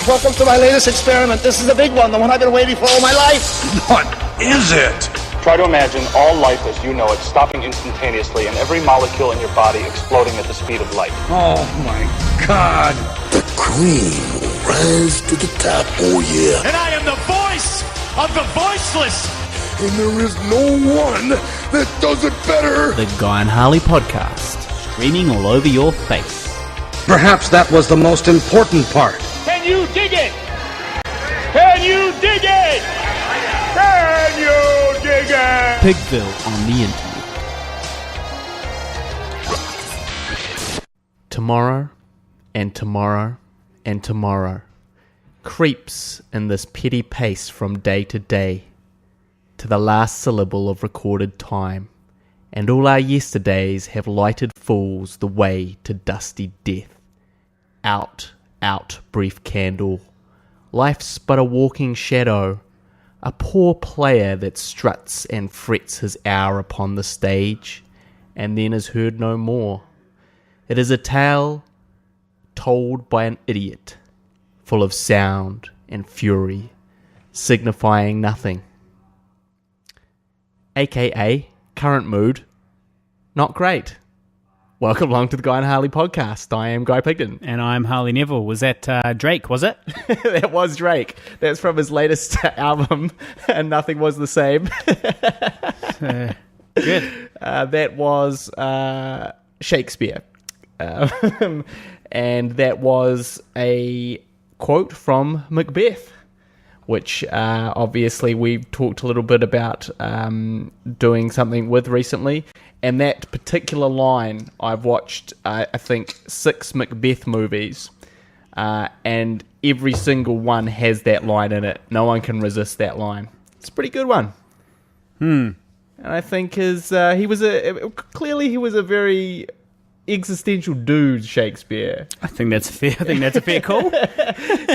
welcome to my latest experiment. This is the big one, the one I've been waiting for all my life. What is it? Try to imagine all life as you know it stopping instantaneously and every molecule in your body exploding at the speed of light. Oh my God. The cream will rise to the top, oh yeah. And I am the voice of the voiceless. And there is no one that does it better. The Guy and Harley Podcast, streaming all over your face. Perhaps that was the most important part. Can you dig it? Can you dig it? Can you dig it? Pigville on the internet. Tomorrow, and tomorrow, and tomorrow creeps in this petty pace from day to day, to the last syllable of recorded time, and all our yesterdays have lighted fools the way to dusty death. Out, out, brief candle. Life's but a walking shadow, a poor player that struts and frets his hour upon the stage, and then is heard no more. It is a tale told by an idiot, full of sound and fury, signifying nothing. AKA, current mood, not great. Welcome along to the Guy and Harley Podcast. I am Guy Pigden. And I'm Harley Neville. Was that Drake, was it? That was Drake. That's from his latest album, And Nothing Was the Same. Good. That was Shakespeare. And that was a quote from Macbeth, which obviously we've talked a little bit about doing something with recently. And that particular line, I've watched, I think, 6 Macbeth movies, and every single one has that line in it. No one can resist that line. It's a pretty good one. And I think he was a very existential dude, Shakespeare. I think that's fair. I think that's a fair call.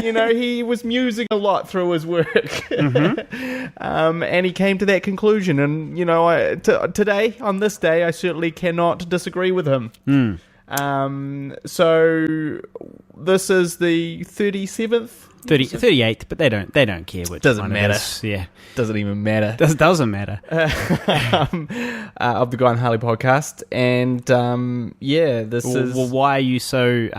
You know, he was musing a lot through his work. Mm-hmm. And he came to that conclusion. And, you know, today, on this day, I certainly cannot disagree with him. So this is the 37th? 38th, but they don't care which Doesn't one matter. It is. Yeah. Doesn't even matter. Doesn't matter. Of the Guy and Harley Podcast. And, this is... Well, why are you so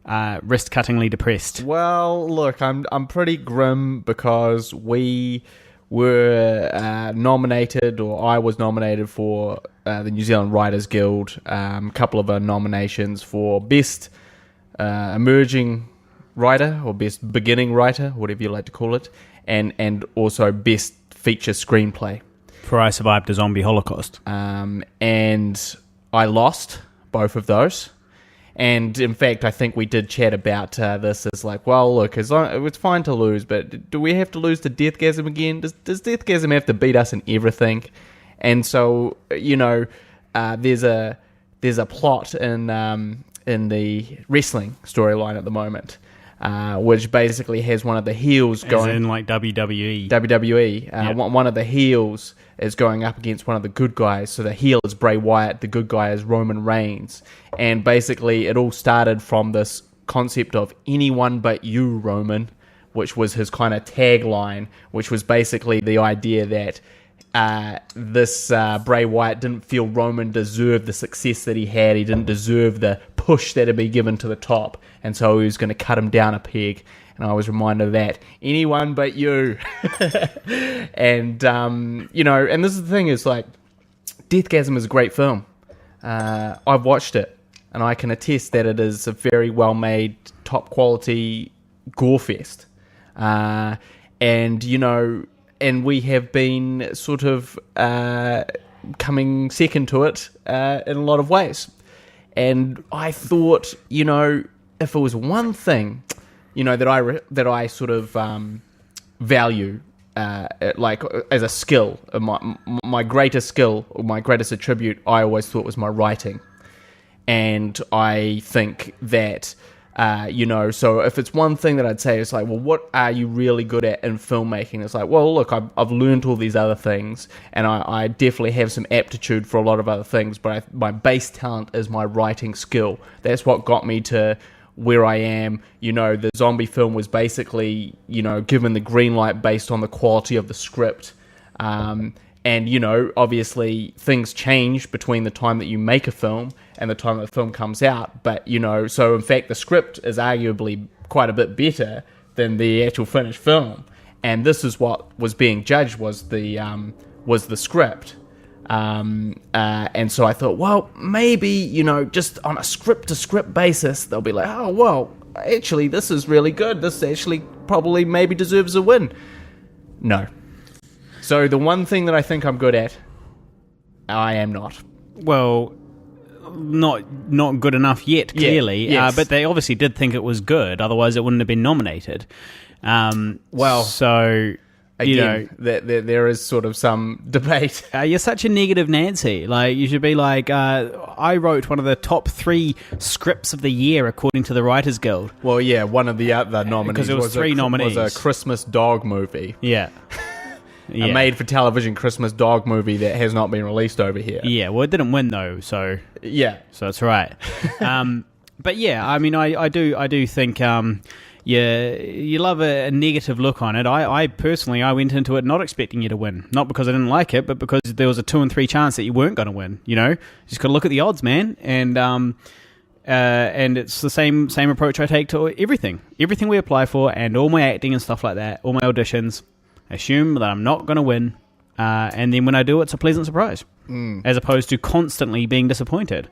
wrist-cuttingly depressed? Well, look, I'm pretty grim because we were nominated, or I was nominated for the New Zealand Writers Guild, a couple of nominations for Best Emerging Writer, or Best Beginning Writer, whatever you like to call it, and also Best Feature Screenplay. For I Survived a Zombie Holocaust. And I lost both of those. And in fact, I think we did chat about this as like, well, look, it's fine to lose, but do we have to lose to Deathgasm again? Does Deathgasm have to beat us in everything? And so, you know, there's a plot in the wrestling storyline at the moment, which basically has one of the heels going... As in like WWE. WWE. Yep. One of the heels is going up against one of the good guys. So the heel is Bray Wyatt, the good guy is Roman Reigns. And basically it all started from this concept of anyone but you, Roman, which was his kind of tagline, which was basically the idea that this Bray Wyatt didn't feel Roman deserved the success that he had. He didn't deserve the push that had been given to the top. And so he was going to cut him down a peg. And I was reminded of that. Anyone but you. And, you know, and this is the thing, is like, Deathgasm is a great film. I've watched it, and I can attest that it is a very well-made, top-quality gore fest. And, you know, and we have been sort of coming second to it in a lot of ways. And I thought, you know, if it was one thing, you know, that I sort of value, like as a skill, my greatest skill, or my greatest attribute, I always thought was my writing. And I think that, you know, so if it's one thing that I'd say, it's like, well, what are you really good at in filmmaking? It's like, well, look, I've learned all these other things, and I definitely have some aptitude for a lot of other things, but my base talent is my writing skill. That's what got me to where I am. The zombie film was basically, given the green light based on the quality of the script. And, obviously things change between the time that you make a film and the time that the film comes out. But, so in fact, the script is arguably quite a bit better than the actual finished film. And this is what was being judged was the script. And so I thought, well, maybe, just on a script-to-script basis, they'll be like, oh, well, actually, this is really good. This actually probably maybe deserves a win. No. So the one thing that I think I'm good at, I am not. Well, not good enough yet, clearly. Yes. But they obviously did think it was good, otherwise it wouldn't have been nominated. So... Again, there is sort of some debate. You're such a negative Nancy. Like, you should be like, I wrote one of the top 3 scripts of the year according to the Writers Guild. Well, yeah, one of the other nominees because it was 3 nominees. Was a Christmas dog movie. Yeah. A made-for-television Christmas dog movie that has not been released over here. Yeah, well, it didn't win though, so yeah, so it's right. But yeah, I mean, I do think. You love a negative look on it. I personally went into it not expecting you to win. Not because I didn't like it, but because there was a 2 in 3 chance that you weren't going to win. You just got to look at the odds, man. And it's the same approach I take to everything. Everything we apply for and all my acting and stuff like that, all my auditions, assume that I'm not going to win. And then when I do, it's a pleasant surprise. As opposed to constantly being disappointed.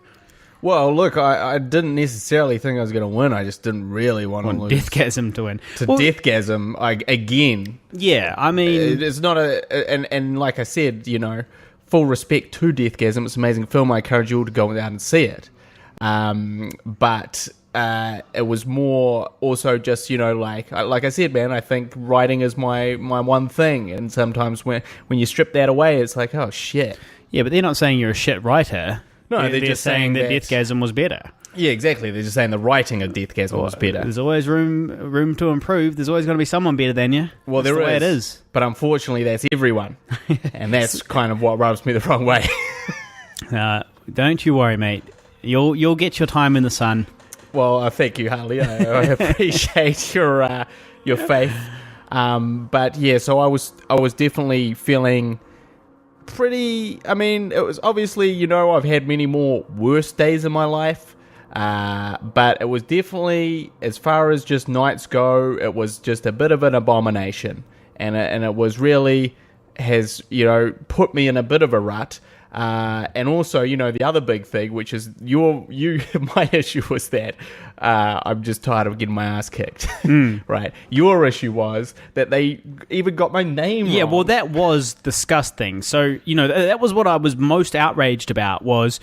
Well, look, I didn't necessarily think I was going to win. I just didn't really want to lose. Deathgasm to win. Deathgasm, again. Yeah, I mean... It's not and like I said, full respect to Deathgasm. It's an amazing film. I encourage you all to go out and see it. But it was more also just, like I said, man, I think writing is my one thing. And sometimes when you strip that away, it's like, oh, shit. Yeah, but they're not saying you're a shit writer. No, they're just saying that Deathgasm was better. Yeah, exactly. They're just saying the writing of Deathgasm was better. There's always room to improve. There's always going to be someone better than you. Well, that's the way it is. But unfortunately, that's everyone. And that's kind of what rubs me the wrong way. Don't you worry, mate. You'll get your time in the sun. Well, thank you, Harley. I appreciate your faith. But yeah, so I was definitely feeling... pretty, I mean, it was obviously, I've had many more worse days in my life, but it was definitely, as far as just nights go, it was just a bit of an abomination, and it was really has, put me in a bit of a rut, and also, the other big thing, which is my issue was that I'm just tired of getting my ass kicked, right? Your issue was that they even got my name wrong. Yeah, well, that was disgusting. So, that was what I was most outraged about was,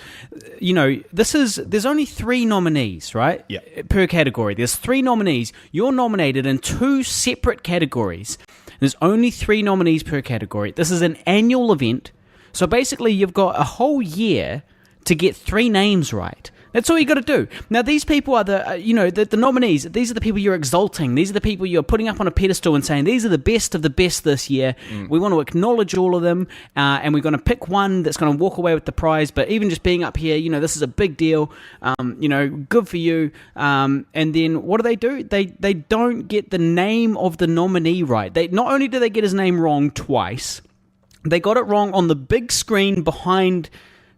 there's only 3 nominees, right? Yeah. Per category. There's 3 nominees. You're nominated in 2 separate categories. There's only 3 nominees per category. This is an annual event. So basically, you've got a whole year to get 3 names right. That's all you got to do. Now, these people are the nominees. These are the people you're exalting. These are the people you're putting up on a pedestal and saying, these are the best of the best this year. We want to acknowledge all of them, and we're going to pick one that's going to walk away with the prize. But even just being up here, this is a big deal. Good for you. And then what do? They don't get the name of the nominee right. Not only do they get his name wrong twice, they got it wrong on the big screen behind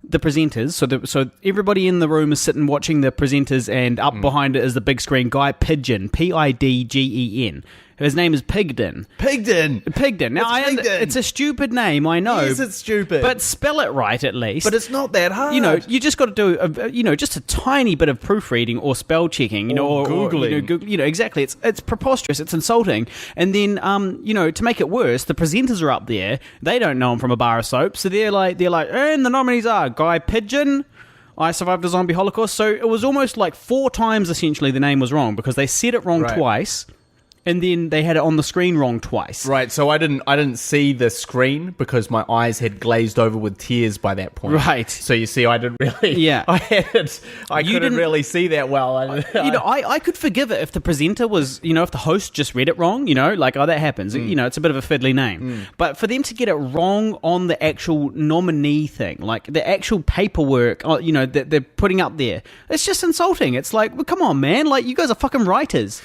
the presenters. So everybody in the room is sitting watching the presenters, and up behind it is the big screen guy Pidgeon, Pidgen. His name is Pigden. Pigden. Now, it's a stupid name, I know. Yes, it's stupid. But spell it right at least. But it's not that hard. You just got to do, just a tiny bit of proofreading or spell checking, or Googling. Exactly. It's preposterous. It's insulting. And then, to make it worse, the presenters are up there. They don't know him from a bar of soap. So they're like, and the nominees are Guy Pidgeon, I Survived the Zombie Holocaust. So it was almost like 4 times, essentially, the name was wrong because they said it wrong twice. and then they had it on the screen wrong twice. Right, so I didn't see the screen because my eyes had glazed over with tears by that point. Right. So you see, I didn't really. Yeah. I couldn't really see that well. I could forgive it if the presenter was, if the host just read it wrong, like, oh, that happens. It's a bit of a fiddly name. But for them to get it wrong on the actual nominee thing, like the actual paperwork, that they're putting up there, it's just insulting. It's like, well, come on, man. Like, you guys are fucking writers.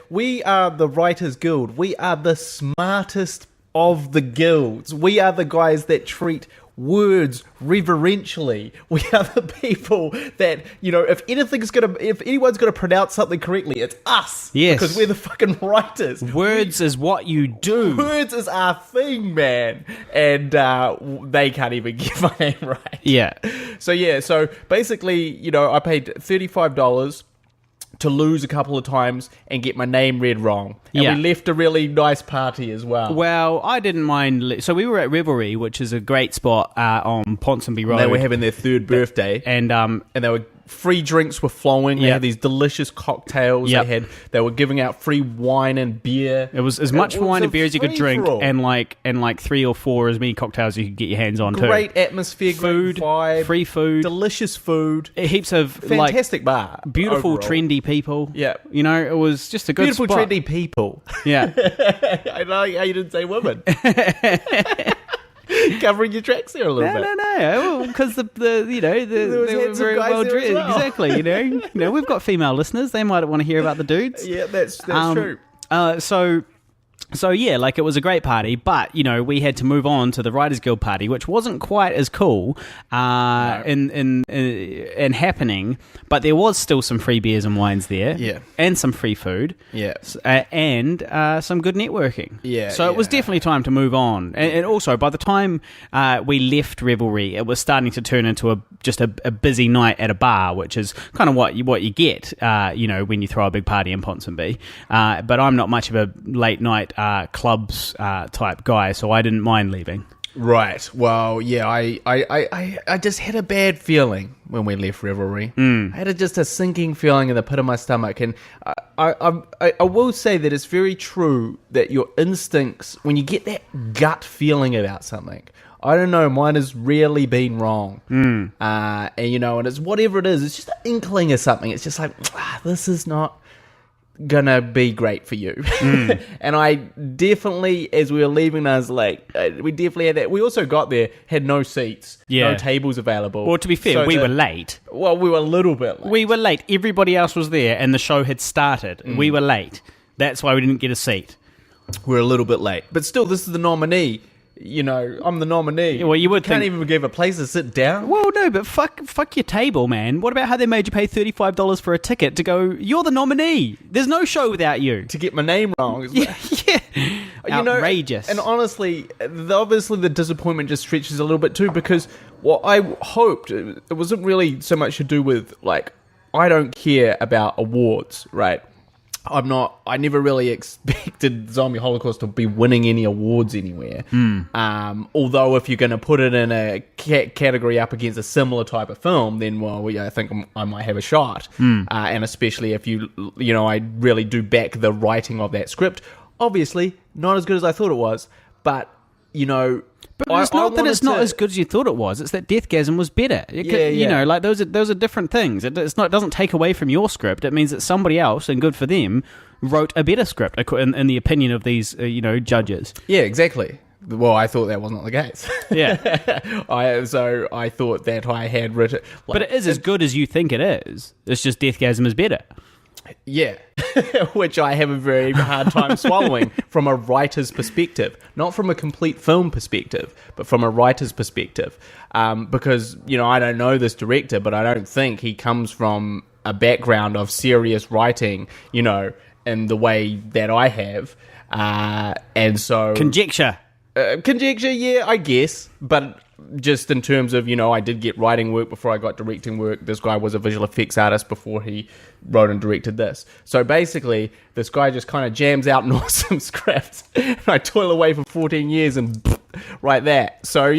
We are the Writers Guild. We are the smartest of the guilds. We are the guys that treat words reverentially. We are the people that, if anyone's gonna pronounce something correctly, it's us. Yes. Because we're the fucking writers. Words is what you do. Words is our thing, man. And they can't even get my name right. Yeah. So basically, I paid $35 to lose a couple of times and get my name read wrong. And we left a really nice party as well. Well, I didn't mind. So we were at Revelry, which is a great spot on Ponsonby Road. They were having their third birthday. And they were... Free drinks were flowing. They had these delicious cocktails. They were giving out free wine and beer. It was as much wine and beer as you could drink, and like 3 or 4 as many cocktails you could get your hands on. Great atmosphere, food, great vibe, free food, delicious food, heaps of fantastic bar, beautiful overall. Trendy people. Yeah, it was just a good beautiful spot. trendy people. Yeah, I like how you didn't say women. Covering your tracks there a little bit. No, because they were very well dressed. Well. Exactly, we've got female listeners. They might want to hear about the dudes. Yeah, that's true. So yeah, like, it was a great party, but we had to move on to the Writers Guild party, which wasn't quite as cool in happening, but there was still some free beers and wines there, and some free food, and some good networking. So it was definitely time to move on, and also by the time we left Revelry, it was starting to turn into a busy night at a bar, which is kind of what you get, when you throw a big party in Ponsonby. But I'm not much of a late night clubs type guy, so I didn't mind leaving. Right. Well, yeah, I just had a bad feeling when we left Revelry. I had just a sinking feeling in the pit of my stomach, and I will say that it's very true that your instincts, when you get that gut feeling about something, I don't know, mine has rarely been wrong. And and it's whatever it is, it's just an inkling of something. It's just like, this is not gonna be great for you. And I definitely, as we were leaving, I was like, we definitely had that. We also got there, had no seats, no tables available. Well, to be fair, we were late. Well, we were a little bit late. We were late. Everybody else was there and the show had started. We were late. That's why we didn't get a seat. We're a little bit late. But still, this is the nominee. I'm the nominee. Yeah, well, you can't even give a place to sit down. Well, no, but fuck your table, man. What about how they made you pay $35 for a ticket to go? You're the nominee. There's no show without you. To get my name wrong. Yeah. Outrageous. And honestly, obviously the disappointment just stretches a little bit too, because what I hoped, it wasn't really so much to do with, like, I don't care about awards, right? I never really expected Zombie Holocaust to be winning any awards anywhere. Although if you're going to put it in a category up against a similar type of film, then, I think I might have a shot. And especially if I really do back the writing of that script. Obviously, not as good as I thought it was, but, But it's not that it's not as good as you thought it was. It's that Deathgasm was better. Like those are different things. It doesn't take away from your script. It means that somebody else, and good for them, wrote a better script in the opinion of these judges. Yeah, exactly. Well, I thought that wasn't the case. Yeah. So I thought that I had written... but it is as good as you think it is. It's just Deathgasm is better. Yeah, which I have a very hard time swallowing from a writer's perspective. Not from a complete film perspective, but from a writer's perspective. Because, I don't know this director, but I don't think he comes from a background of serious writing, in the way that I have. And so... Conjecture, yeah, I guess. But... just in terms of, I did get writing work before I got directing work. This guy was a visual effects artist before he wrote and directed this. So basically, this guy just kind of jams out an awesome script. And I toil away for 14 years and right there. So,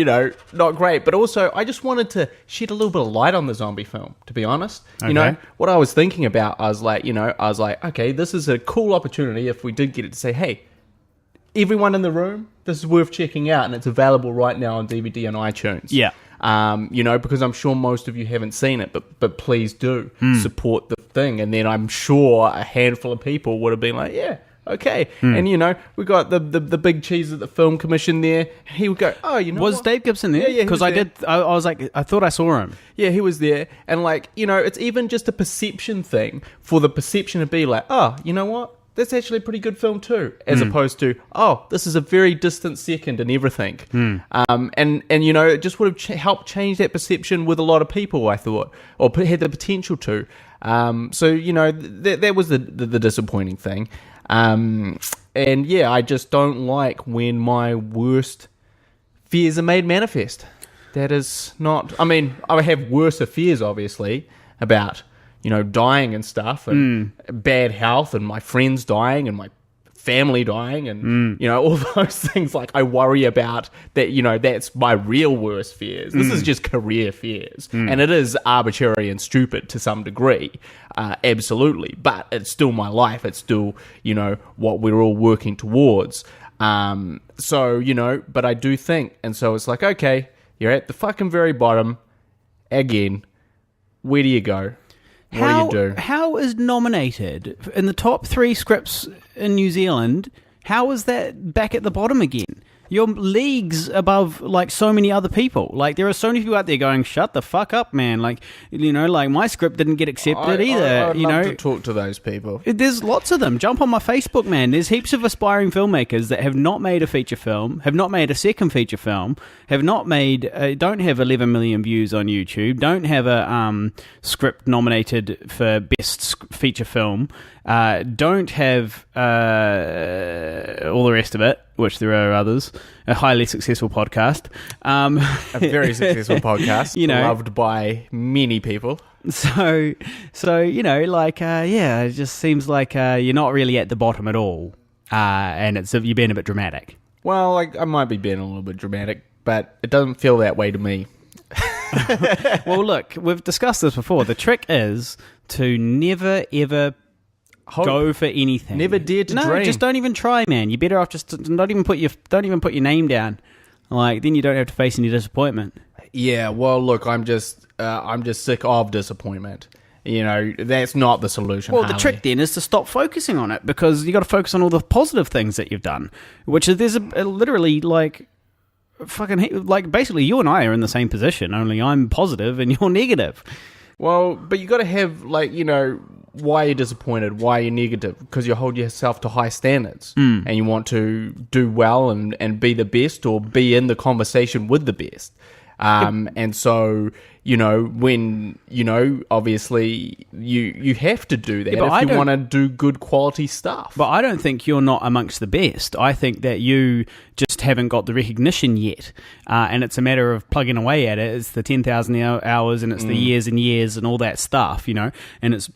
not great. But also, I just wanted to shed a little bit of light on the zombie film, to be honest. Okay. What I was thinking about, I was like, okay, this is a cool opportunity if we did get it to say, hey, everyone in the room, this is worth checking out, and it's available right now on DVD and iTunes. Yeah. Because I'm sure most of you haven't seen it, but please do support the thing. And then I'm sure a handful of people would have been like, yeah, okay. And, we got the big cheese at the film commission there. He would go, oh, Was what? Dave Gibson there? Yeah, because I was like, I thought I saw him. Yeah, he was there. And it's even just a perception thing for the perception to be like, oh, you know what? That's actually a pretty good film too, as opposed to, oh, this is a very distant second and everything. And it just would have helped change that perception with a lot of people, I thought, or had the potential to. That was the disappointing thing. I just don't like when my worst fears are made manifest. That is not, I have worse fears, obviously, about dying and stuff, and bad health, and my friends dying, and my family dying, and all those things. Like, I worry about that. That's my real worst fears. This is just career fears, and it is arbitrary and stupid to some degree, absolutely. But it's still my life. It's still what we're all working towards. But I do think, and so it's like, okay, you're at the fucking very bottom again. Where do you go? What do you do? How is nominated in the top 3 scripts in New Zealand? How is that back at the bottom again? You're leagues above so many other people. There are so many people out there going, "Shut the fuck up, man!" My script didn't get accepted either. I'd love to talk to those people. There's lots of them. Jump on my Facebook, man. There's heaps of aspiring filmmakers that have not made a feature film, have not made a second feature film, have not made, don't have 11 million views on YouTube, don't have a script nominated for best feature film, don't have all the rest of it, which there are others. A highly successful podcast, a very successful podcast, loved by many people. So it just seems like you're not really at the bottom at all, and you're being a bit dramatic. Well, I might be being a little bit dramatic, but it doesn't feel that way to me. Well, look, we've discussed this before. The trick is to never ever go for anything. Never dare to dream. No, just don't even try, man. You're better off just don't even put your name down. Then you don't have to face any disappointment. Yeah, well, look, I'm just sick of disappointment. That's not the solution. Well, Harley. the trick then is to stop focusing on it, because you got to focus on all the positive things that you've done. Which is there's literally basically you and I are in the same position. Only I'm positive and you're negative. Well, but you got to have why you're disappointed, why you're negative, because you hold yourself to high standards and you want to do well and be the best, or be in the conversation with the best. And so, when, obviously you have to do that if you want to do good quality stuff. But I don't think you're not amongst the best. I think that you just haven't got the recognition yet. And it's a matter of plugging away at it. It's the 10,000 hours and it's the years and years and all that stuff, and it's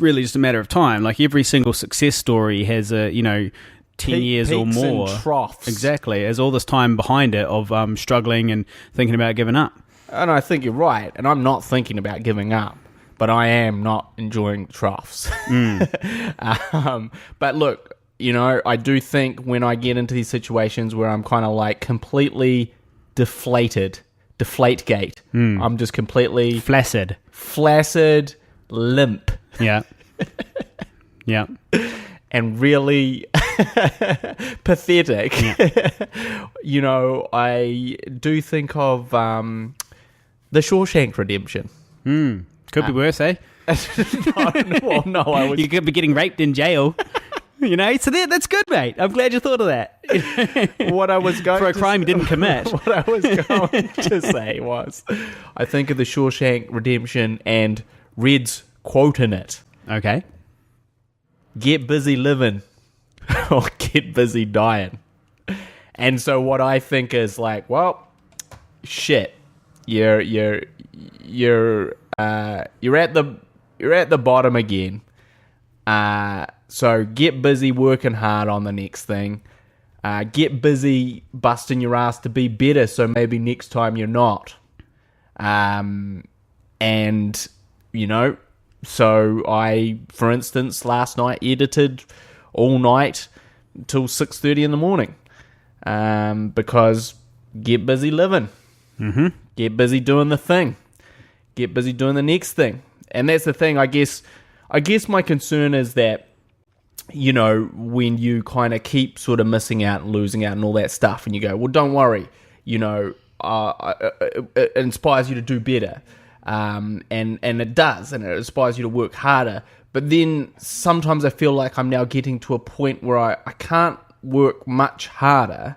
really just a matter of time. Every single success story has a, 10 years or more. And troughs. Exactly. There's all this time behind it of struggling and thinking about giving up. And I think you're right. And I'm not thinking about giving up, but I am not enjoying troughs. But look, I do think when I get into these situations where I'm kind of completely Deflategate. I'm just completely Flaccid, limp. Yeah. Yeah. And really pathetic. Yeah. I do think of the Shawshank Redemption. Could be worse, eh? No, I was... You could be getting raped in jail. So that's good, mate. I'm glad you thought of that. What I was going for a crime you didn't commit. What I was going to say was, I think of the Shawshank Redemption and Red's quote in it. Okay. Get busy living or get busy dying. And so what I think is shit. You're at the bottom again. So get busy working hard on the next thing. Get busy busting your ass to be better, so maybe next time you're not. And, you know, so I, for instance, last night edited all night till 6:30 in the morning. Because get busy living. Mm-hmm. Get busy doing the thing. Get busy doing the next thing. And that's the thing, I guess my concern is that, you know, when you kind of keep sort of missing out and losing out and all that stuff, and you go, well, don't worry, you know, it inspires you to do better. And it does, and it inspires you to work harder. But then sometimes I feel like I'm now getting to a point where I can't work much harder,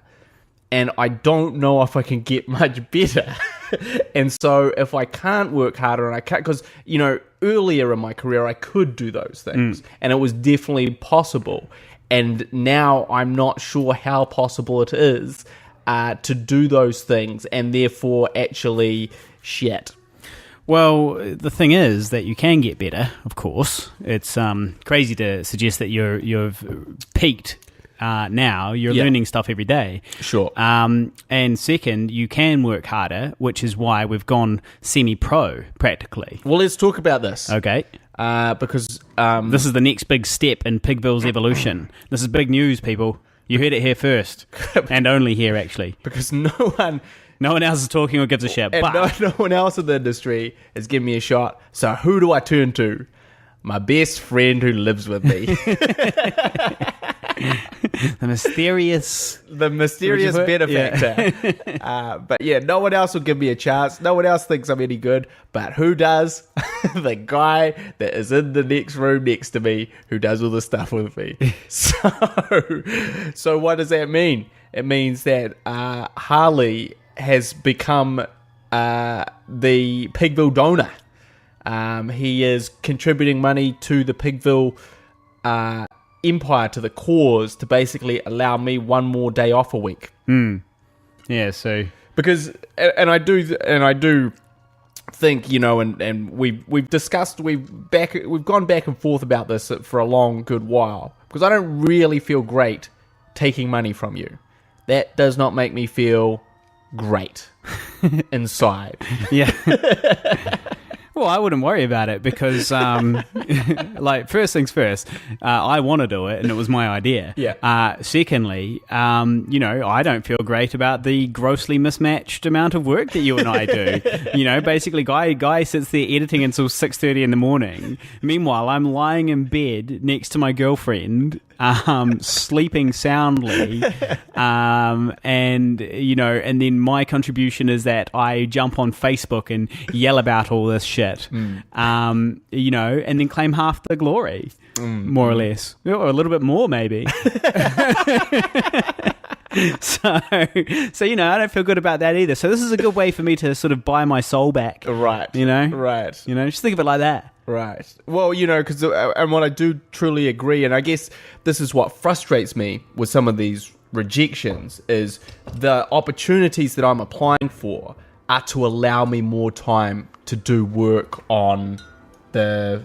and I don't know if I can get much better. And so if I can't work harder, and I can't, because, you know, earlier in my career I could do those things, and it was definitely possible. And now I'm not sure how possible it is to do those things, and therefore actually shit. Well, the thing is that you can get better, of course. It's crazy to suggest that you've peaked now. You're learning stuff every day. Sure. And second, you can work harder, which is why we've gone semi-pro, practically. Well, let's talk about this. Okay. Because this is the next big step in Pigville's evolution. This is big news, people. You heard it here first. And only here, actually. Because no one else is talking or gives a shit. And But no one else in the industry is giving me a shot. So who do I turn to? My best friend who lives with me. the mysterious benefactor. Yeah. But yeah, no one else will give me a chance. No one else thinks I'm any good. But who does? The guy that is in the next room next to me who does all the stuff with me. So what does that mean? It means that Harley has become the Pigville donor. He is contributing money to the Pigville empire, to the cause, to basically allow me one more day off a week. Yeah, so Because I do think, you know, and we've discussed, we've gone back and forth about this for a long good while, because I don't really feel great taking money from you. That does not make me feel great inside. yeah. Well, I wouldn't worry about it because, like, first things first, I want to do it, and it was my idea. Yeah. Secondly, you know, I don't feel great about the grossly mismatched amount of work that you and I do. You know, basically, guy sits there editing until 6:30 in the morning. Meanwhile, I'm lying in bed next to my girlfriend, sleeping soundly, and you know, and then my contribution is that I jump on Facebook and yell about all this shit, you know, and then claim half the glory, more or less, or a little bit more maybe. So you know, I don't feel good about that either. So this is a good way for me to sort of buy my soul back, Right. You know, Right. You know, just think of it like that. Right. Well, you know, because and what I do truly agree, and I guess this is what frustrates me with some of these rejections, is the opportunities that I'm applying for are to allow me more time to do work on the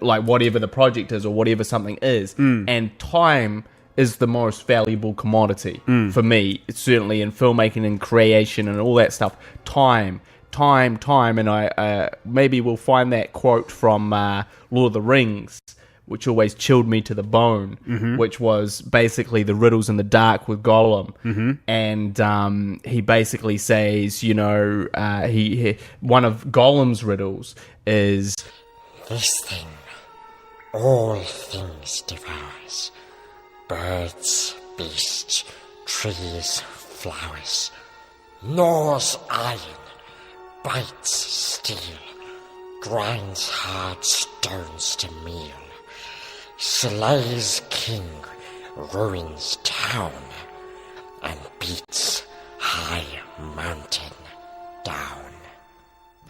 like whatever the project is or whatever something is, and time is the most valuable commodity for me. It's certainly in filmmaking and creation and all that stuff. Time, and I maybe we'll find that quote from Lord of the Rings, which always chilled me to the bone, which was basically the riddles in the dark with Gollum, and he basically says, you know, he one of Gollum's riddles is, This thing all things devours, birds, beasts, trees, flowers, gnaws iron, bites steel, grinds hard stones to meal, slays king, ruins town, and beats high mountain down.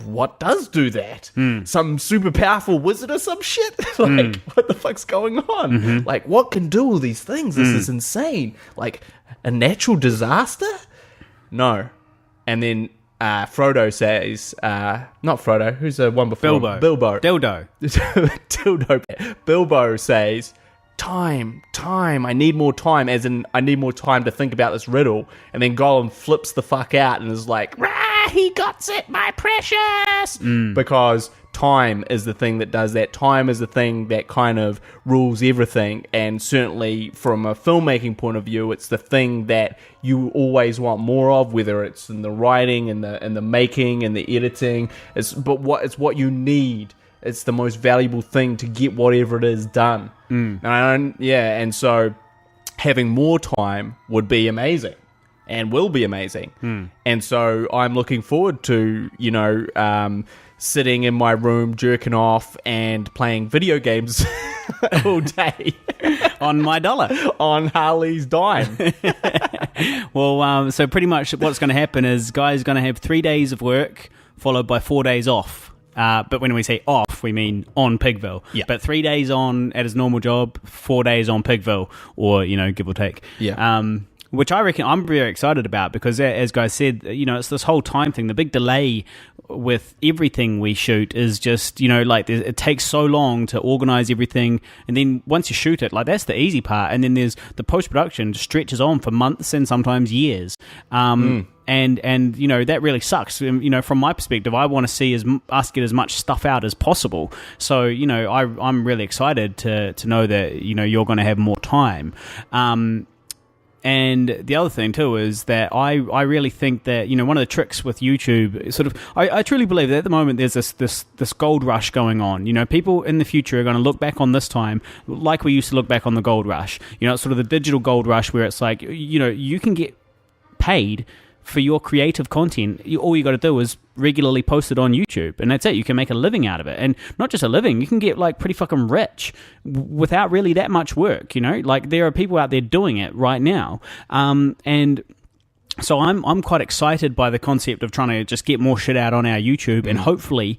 what does do that? Some super powerful wizard or some shit? Like, what the fuck's going on? Like, what can do all these things? This is insane. Like, a natural disaster? No. And then Frodo says, not Frodo, who's the one before? Bilbo. Dildo. Dildo. Bilbo says, time. I need more time, as in I need more time to think about this riddle. And then Gollum flips the fuck out and is like, "Rah, he got it, my precious!" Because time is the thing that does that. Time is the thing that kind of rules everything. And certainly from a filmmaking point of view, it's the thing that you always want more of, whether it's in the writing and the making and the editing. It's what you need. It's the most valuable thing to get whatever it is done. And so having more time would be amazing and will be amazing. And so I'm looking forward to, sitting in my room, jerking off and playing video games all day. On my dollar. On Harley's dime. Well, so pretty much what's going to happen is Guy's going to have 3 days of work followed by 4 days off. But when we say off, we mean on Pigville. Yeah. But 3 days on at his normal job, 4 days on Pigville, or, give or take. Yeah. Which I reckon I'm very excited about because, as Guy said, it's this whole time thing. The big delay with everything we shoot is just, it takes so long to organize everything. And then once you shoot it, that's the easy part. And then there's the post-production stretches on for months and sometimes years. And that really sucks. From my perspective, I want to see us get as much stuff out as possible. So, I'm really excited to know that, you're going to have more time. And the other thing too is that I really think that one of the tricks with YouTube sort of I truly believe that at the moment there's this gold rush going on. People in the future are going to look back on this time like we used to look back on the gold rush. It's sort of the digital gold rush where it's like you can get paid for your creative content. All you got to do is regularly post it on YouTube, and that's it. You can make a living out of it, and not just a living. You can get pretty fucking rich without really that much work. There are people out there doing it right now, and so I'm quite excited by the concept of trying to just get more shit out on our YouTube, and hopefully,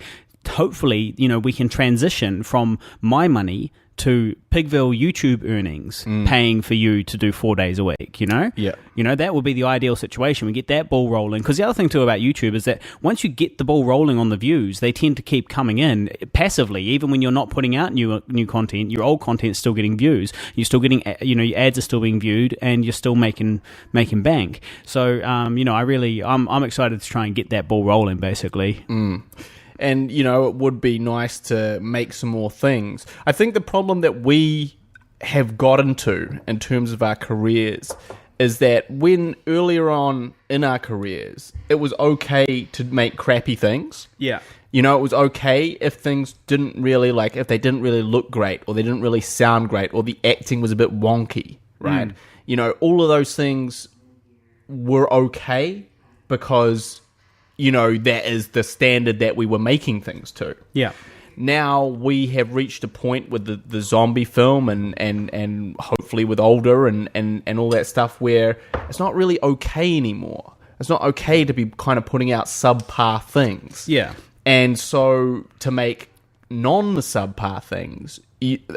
we can transition from my money to Pigville YouTube earnings, paying for you to do 4 days a week, Yeah. That would be the ideal situation. We get that ball rolling. Because the other thing, too, about YouTube is that once you get the ball rolling on the views, they tend to keep coming in passively. Even when you're not putting out new content, your old content's still getting views. You're still getting, your ads are still being viewed, and you're still making bank. So, I'm excited to try and get that ball rolling, basically. And, it would be nice to make some more things. I think the problem that we have gotten to in terms of our careers is that when earlier on in our careers, it was okay to make crappy things. Yeah. It was okay if things didn't really, if they didn't really look great, or they didn't really sound great, or the acting was a bit wonky, right? All of those things were okay because that is the standard that we were making things to. Yeah. Now we have reached a point with the zombie film and hopefully with older and all that stuff where it's not really okay anymore. It's not okay to be kind of putting out subpar things. Yeah. And so to make non-subpar things,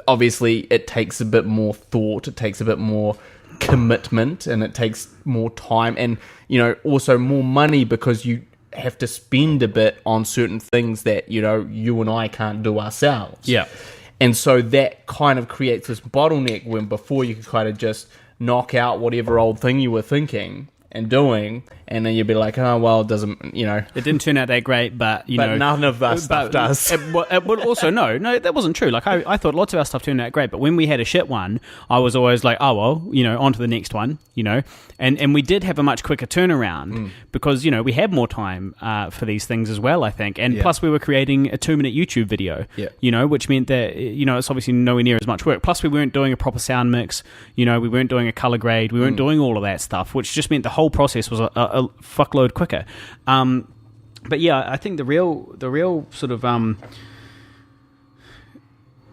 obviously it takes a bit more thought, it takes a bit more commitment, and it takes more time and, also more money because you have to spend a bit on certain things that you and I can't do ourselves. Yeah. And so that kind of creates this bottleneck when before you could kind of just knock out whatever old thing you were thinking and doing, and then you'd be like, oh, well, it doesn't, It didn't turn out that great, but, but none of our stuff does. But also, no, that wasn't true. I thought lots of our stuff turned out great, but when we had a shit one, I was always like, oh, well, on to the next one, and we did have a much quicker turnaround because, we had more time for these things as well, I think. And plus we were creating a 2-minute YouTube video, which meant that, it's obviously nowhere near as much work. Plus we weren't doing a proper sound mix, we weren't doing a color grade, we weren't doing all of that stuff, which just meant the whole process was a fuckload quicker. But yeah, I think the real sort of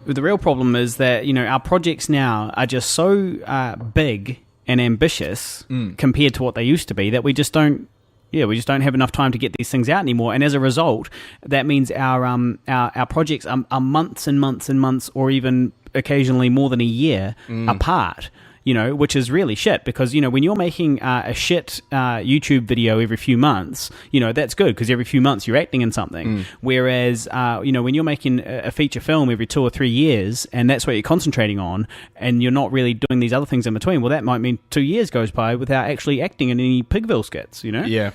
the real problem is that our projects now are just so big and ambitious compared to what they used to be that we just don't have enough time to get these things out anymore. And as a result, that means our projects are months and months and months, or even occasionally more than a year apart. which is really shit because, when you're making a shit YouTube video every few months, that's good because every few months you're acting in something. Whereas, when you're making a feature film every 2 or 3 years and that's what you're concentrating on and you're not really doing these other things in between, well, that might mean 2 years goes by without actually acting in any Pigville skits, Yeah.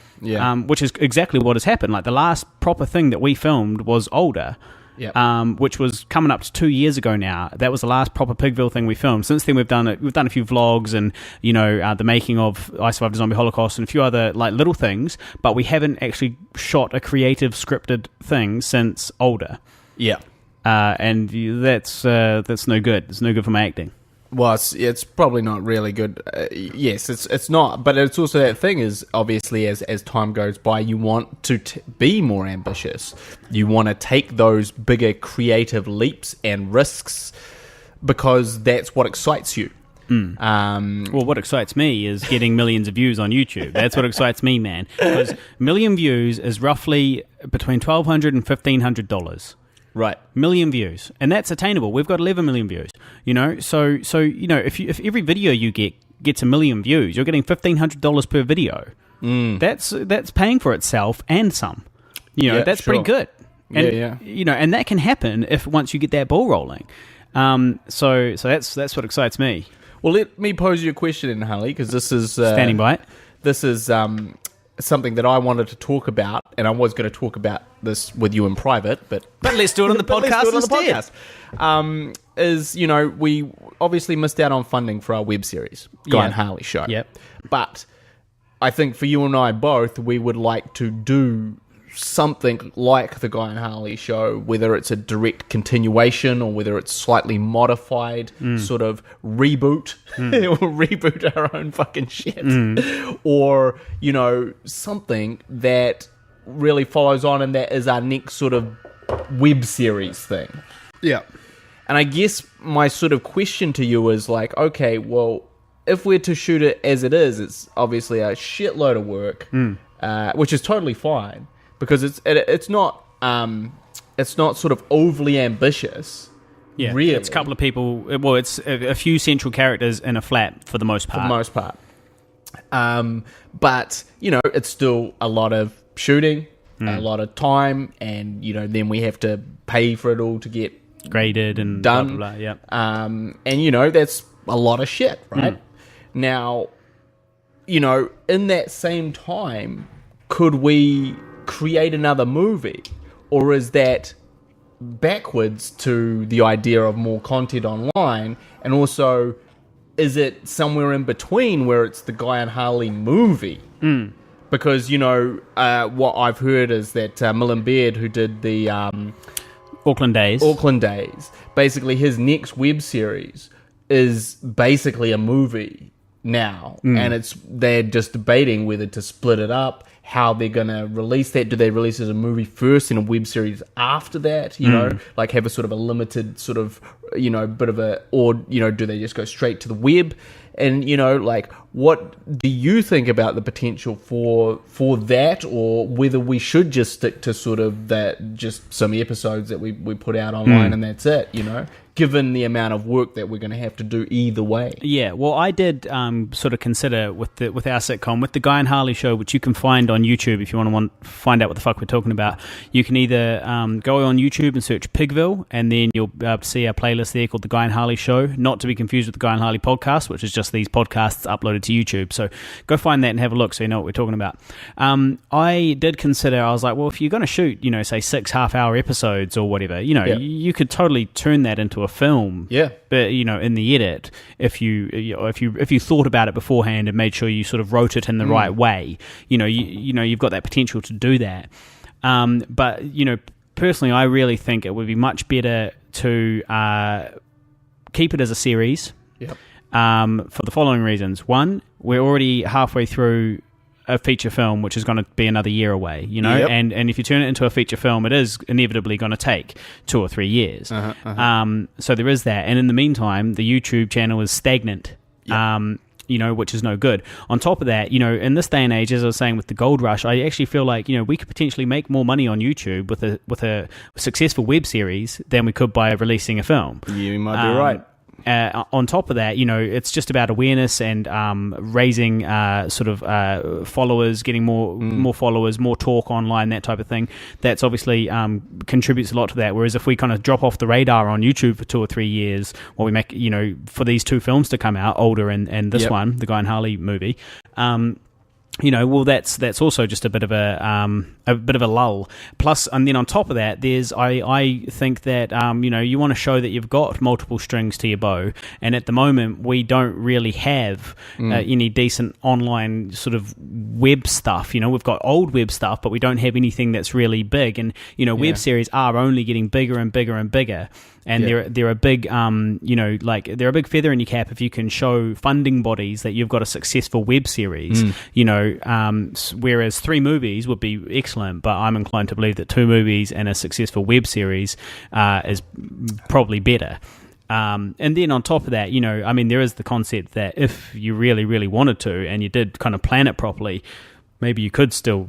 Which is exactly what has happened. Like the last proper thing that we filmed was Older. Yep. Which was coming up to 2 years ago now. That was the last proper Pigville thing we filmed. Since then, we've done a few vlogs and the making of I Survived the Zombie Holocaust and a few other like little things. But we haven't actually shot a creative scripted thing since Older. Yeah, and that's no good. It's no good for my acting. Well, it's probably not really good. Yes, it's not. But it's also that thing is, obviously, as time goes by, you want to be more ambitious. You want to take those bigger creative leaps and risks because that's what excites you. Well, what excites me is getting millions of views on YouTube. That's what excites me, man. Because million views is roughly between $1,200 and $1,500. Right, million views, and that's attainable. We've got 11 million views. So if every video you gets a million views, you're getting $1,500 per video. That's paying for itself and some. That's sure. pretty good. And, yeah. And that can happen if once you get that ball rolling. So that's what excites me. Well, let me pose you a question, Harley, because this is standing by it. This is something that I wanted to talk about, and I was going to talk about this with you in private, but let's do it on the podcast instead. We obviously missed out on funding for our web series, Guy and Harley Show. Yep. But I think for you and I both, we would like to do something like the Guy and Harley Show, whether it's a direct continuation or whether it's slightly modified sort of reboot, or reboot our own fucking shit, or something that really follows on, and that is our next sort of web series thing. Yeah. And I guess my sort of question to you is like, okay, well, if we're to shoot it as it is, it's obviously a shitload of work, which is totally fine. Because it's not sort of overly ambitious. Yeah, really. It's a couple of people. Well, it's a few central characters in a flat for the most part. But it's still a lot of shooting, a lot of time, and then we have to pay for it all to get graded and done. Blah, blah, blah, yeah. And that's a lot of shit, right? Now, in that same time, could we create another movie, or is that backwards to the idea of more content online? And also, is it somewhere in between where it's the Guy and Harley movie? Because what I've heard is that Millen Beard, who did the Auckland Days, basically his next web series is basically a movie now, and they're just debating whether to split it up, how they're going to release that. Do they release it as a movie first and a web series after that? Like have a sort of a limited sort of, bit of a, or, do they just go straight to the web? And, like, what do you think about the potential for that, or whether we should just stick to sort of that, just some episodes that we put out online and that's it, given the amount of work that we're going to have to do either way? Yeah, well, I did sort of consider with our sitcom, with the Guy and Harley Show, which you can find on YouTube if you want to find out what the fuck we're talking about. You can either go on YouTube and search Pigville, and then you'll be able to see our playlist there called the Guy and Harley Show, not to be confused with the Guy and Harley Podcast, which is just these podcasts uploaded to YouTube. So go find that and have a look so you know what we're talking about. I did consider, I was like, well, if you're going to shoot, say 6 half-hour episodes or whatever, you could totally turn that into a film. Yeah. But in the edit, if you thought about it beforehand and made sure you sort of wrote it in the right way, you've got that potential to do that. But personally, I really think it would be much better to keep it as a series. Yep. For the following reasons. One, we're already halfway through a feature film, which is going to be another year away, Yep. and if you turn it into a feature film, it is inevitably going to take 2 or 3 years. So there is that. And in the meantime, the YouTube channel is stagnant, which is no good. On top of that, in this day and age, as I was saying with the gold rush, I actually feel like, we could potentially make more money on YouTube with a successful web series than we could by releasing a film. You might be right. on top of that, it's just about awareness and raising followers, getting more followers, more talk online, that type of thing. That's obviously contributes a lot to that. Whereas if we kind of drop off the radar on YouTube for 2 or 3 years, while we make, for these 2 films to come out, Older and this one, the Guy and Harley movie, that's also just a bit of a lull. Plus, and then on top of that, I think that you want to show that you've got multiple strings to your bow, and at the moment we don't really have any decent online sort of web stuff. We've got old web stuff, but we don't have anything that's really big. And web series are only getting bigger and bigger and bigger. And they're a big, they're a big feather in your cap if you can show funding bodies that you've got a successful web series. Whereas 3 movies would be excellent, but I'm inclined to believe that 2 movies and a successful web series is probably better. And then on top of that, there is the concept that if you really, really wanted to, and you did kind of plan it properly, maybe you could still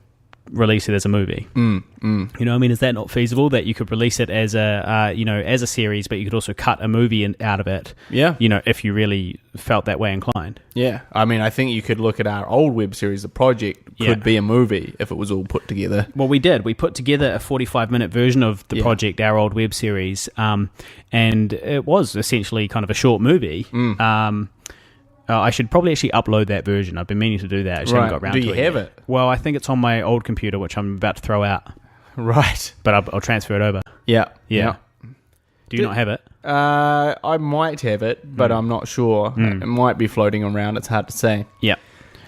release it as a movie. Is that not feasible, that you could release it as a series, but you could also cut a movie out of it? If you really felt that way inclined. I think you could look at our old web series. The project could be a movie if it was all put together. Well, we put together a 45-minute version of the project, our old web series, and it was essentially kind of a short movie. I should probably actually upload that version. I've been meaning to do that. I just haven't got around to it. Do you have yet. it? Well, I think it's on my old computer, which I'm about to throw out. Right. But I'll transfer it over. Yeah. Do you not have it? I might have it, but I'm not sure. It might be floating around. It's hard to say. Yeah.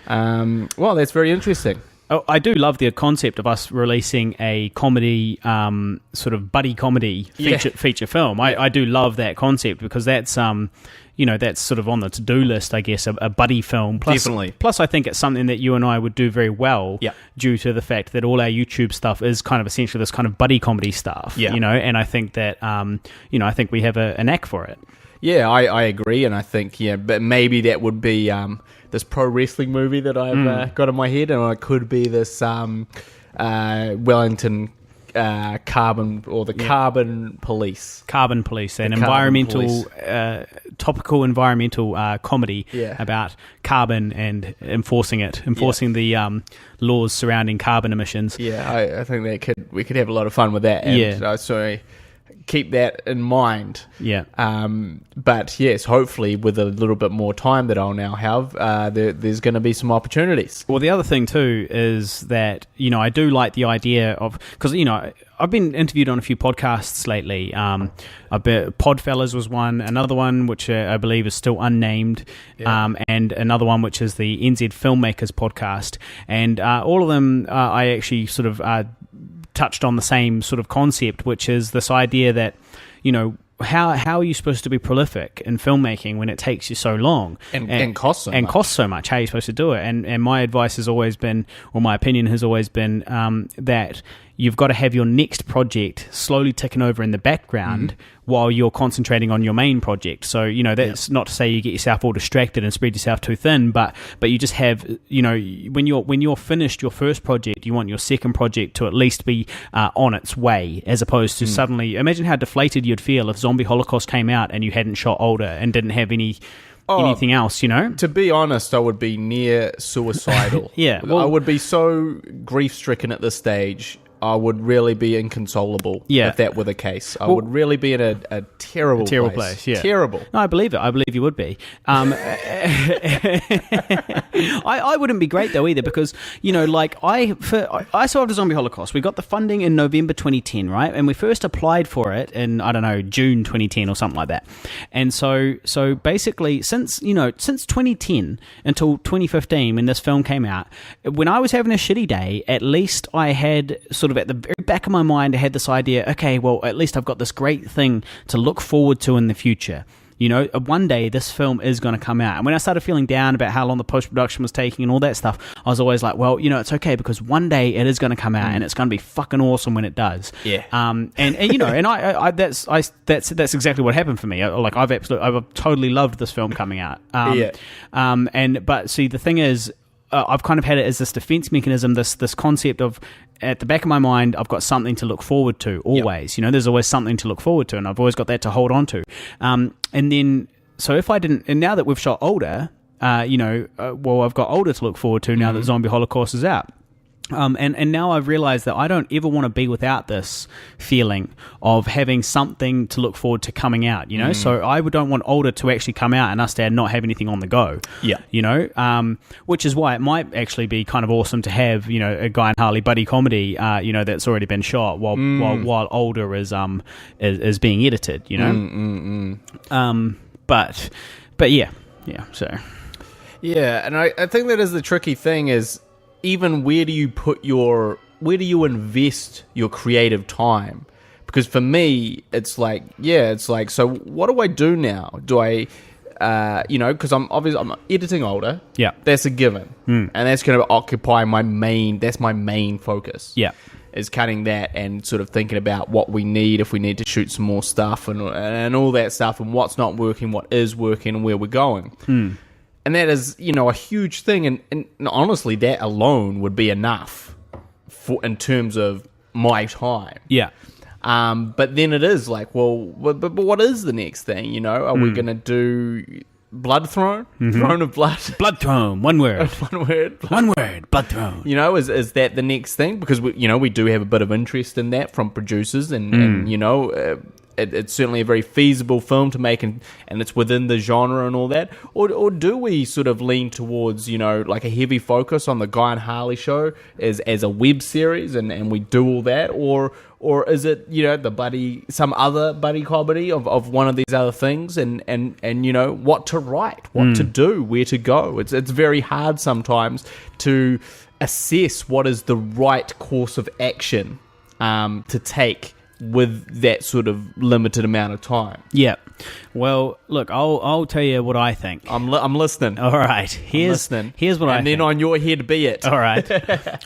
Well, that's very interesting. Oh, I do love the concept of us releasing a comedy, sort of buddy comedy feature film. I do love that concept, because that's that's sort of on the to-do list, I guess, a buddy film. Definitely. Plus, I think it's something that you and I would do very well, due to the fact that all our YouTube stuff is kind of essentially this kind of buddy comedy stuff. And I think that I think we have a knack for it. Yeah, I agree, and I think but maybe that would be this pro wrestling movie that I've got in my head, and it could be this Wellington Carbon, or the Carbon Police. Carbon Police, an topical environmental comedy about carbon and enforcing the laws surrounding carbon emissions. I think we could have a lot of fun with that. And, so keep that in mind. But yes, hopefully with a little bit more time that I'll now have, there's going to be some opportunities. Well, the other thing too is that I do like the idea of, because I've been interviewed on a few podcasts lately. Podfellas was one, another one which I believe is still unnamed, and another one which is the NZ Filmmakers podcast, and all of them I actually sort of touched on the same sort of concept, which is this idea that how are you supposed to be prolific in filmmaking when it takes you so long and costs so much? Costs so much. How are you supposed to do it? And my advice has always been, or my opinion has always been, that you've got to have your next project slowly ticking over in the background while you're concentrating on your main project. So, that's not to say you get yourself all distracted and spread yourself too thin, but you just have, when you're finished your first project, you want your second project to at least be on its way, as opposed to suddenly, imagine how deflated you'd feel if Zombie Holocaust came out and you hadn't shot Older and didn't have anything else, To be honest, I would be near suicidal. I would be so grief-stricken at this stage. I would really be inconsolable if that were the case. I would really be in a terrible place. Terrible. No, I believe it. I believe you would be. I wouldn't be great though either, because I survived a Zombie Holocaust. We got the funding in November 2010, right? And we first applied for it in June 2010 or something like that. And so basically since 2010 until 2015, when this film came out, when I was having a shitty day, at least I had sort of at the very back of my mind, I had this idea, okay, well, at least I've got this great thing to look forward to in the future. One day this film is going to come out. And when I started feeling down about how long the post-production was taking and all that stuff, I was always like, well, it's okay, because one day it is going to come out and it's going to be fucking awesome when it does. And that's exactly what happened for me. I've totally loved this film coming out. But see, the thing is, I've kind of had it as this defense mechanism, this concept of, at the back of my mind, I've got something to look forward to always. There's always something to look forward to, and I've always got that to hold on to. And then So if I didn't, and now that we've shot older, I've got older to look forward to now that Zombie Holocaust is out. And now I've realized that I don't ever want to be without this feeling of having something to look forward to coming out, So I don't want older to actually come out and us to not have anything on the go. Yeah. Which is why it might actually be kind of awesome to have, a Guy and Harley buddy comedy, that's already been shot while older is being edited, But yeah. So. Yeah, and I think that is the tricky thing is, even where do you invest your creative time? Because for me, it's like, so what do I do now? Do I, because I'm editing older. Yeah. That's a given. And that's going to occupy my main focus. Yeah. Is cutting that and sort of thinking about what we need, if we need to shoot some more stuff and all that stuff, and what's not working, what is working, and where we're going. And that is, a huge thing, and honestly, that alone would be enough in terms of my time. Yeah. But then it is like, well, but what is the next thing? Are we going to do blood throne, throne of blood, blood throne? One word, one word, blood throne. Is that the next thing? Because we do have a bit of interest in that from producers, and it's certainly a very feasible film to make, and it's within the genre and all that. Or do we sort of lean towards, like a heavy focus on the Guy and Harley show as a web series, and we do all that? Or is it, some other buddy comedy of one of these other things, and what to write, what to do, where to go? It's very hard sometimes to assess what is the right course of action to take with that sort of limited amount of time. Yeah. Well, look, I'll tell you what I think. I'm listening. All right. Here's what I think. And then on your head be it. All right.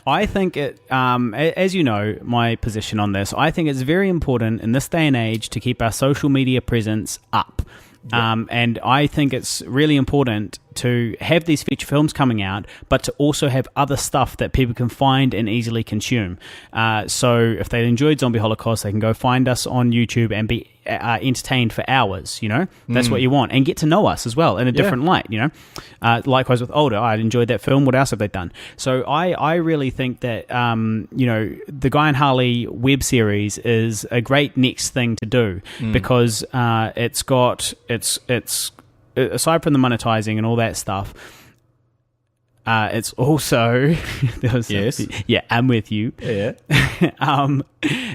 I think it, as you know, my position on this, I think it's very important in this day and age to keep our social media presence up. Yeah. And I think it's really important to have these feature films coming out, but to also have other stuff that people can find and easily consume. So if they enjoyed Zombie Holocaust, they can go find us on YouTube and be entertained for hours, That's what you want. And get to know us as well in a different light, Likewise with Older, I enjoyed that film. What else have they done? So I really think that, the Guy and Harley web series is a great next thing to do because it's aside from the monetizing and all that stuff, it's also I'm with you. Yeah.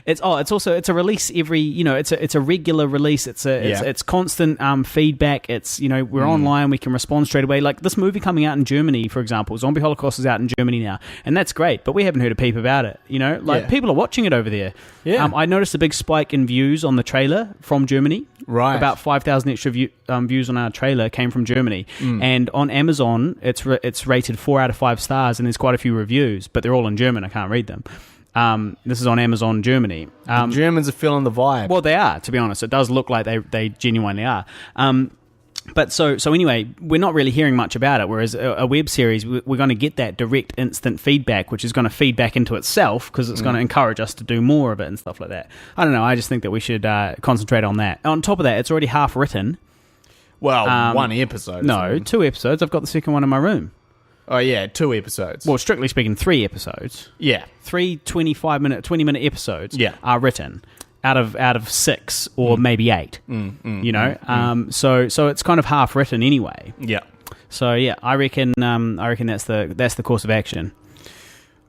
It's a release every, it's a regular release. It's constant feedback. It's we're online. We can respond straight away. Like this movie coming out in Germany, for example, Zombie Holocaust is out in Germany now, and that's great. But we haven't heard a peep about it. People are watching it over there. Yeah. I noticed a big spike in views on the trailer from Germany. Right. About 5,000 extra views on our trailer came from Germany, and on Amazon it's rated 4 out of 5 stars, and there's quite a few reviews, but they're all in German. I can't read them. This is on Amazon Germany. The Germans are feeling the vibe. Well, they are, to be honest. It does look like they genuinely are. But so anyway, we're not really hearing much about it, whereas a web series, we're going to get that direct, instant feedback, which is going to feed back into itself because it's going to encourage us to do more of it and stuff like that. I don't know. I just think that we should concentrate on that. On top of that, it's already half written. Well, one episode. No, 2 episodes. I've got the second one in my room. Oh, yeah, 2 episodes. Well, strictly speaking, 3 episodes. Yeah. 3 20-minute episodes are written. Out of 6 or maybe 8, So it's kind of half written anyway. Yeah. So yeah, I reckon that's the course of action.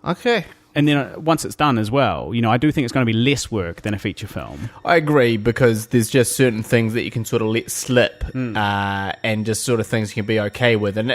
Okay. And then once it's done as well, I do think it's going to be less work than a feature film. I agree, because there's just certain things that you can sort of let slip, and just sort of things you can be okay with, and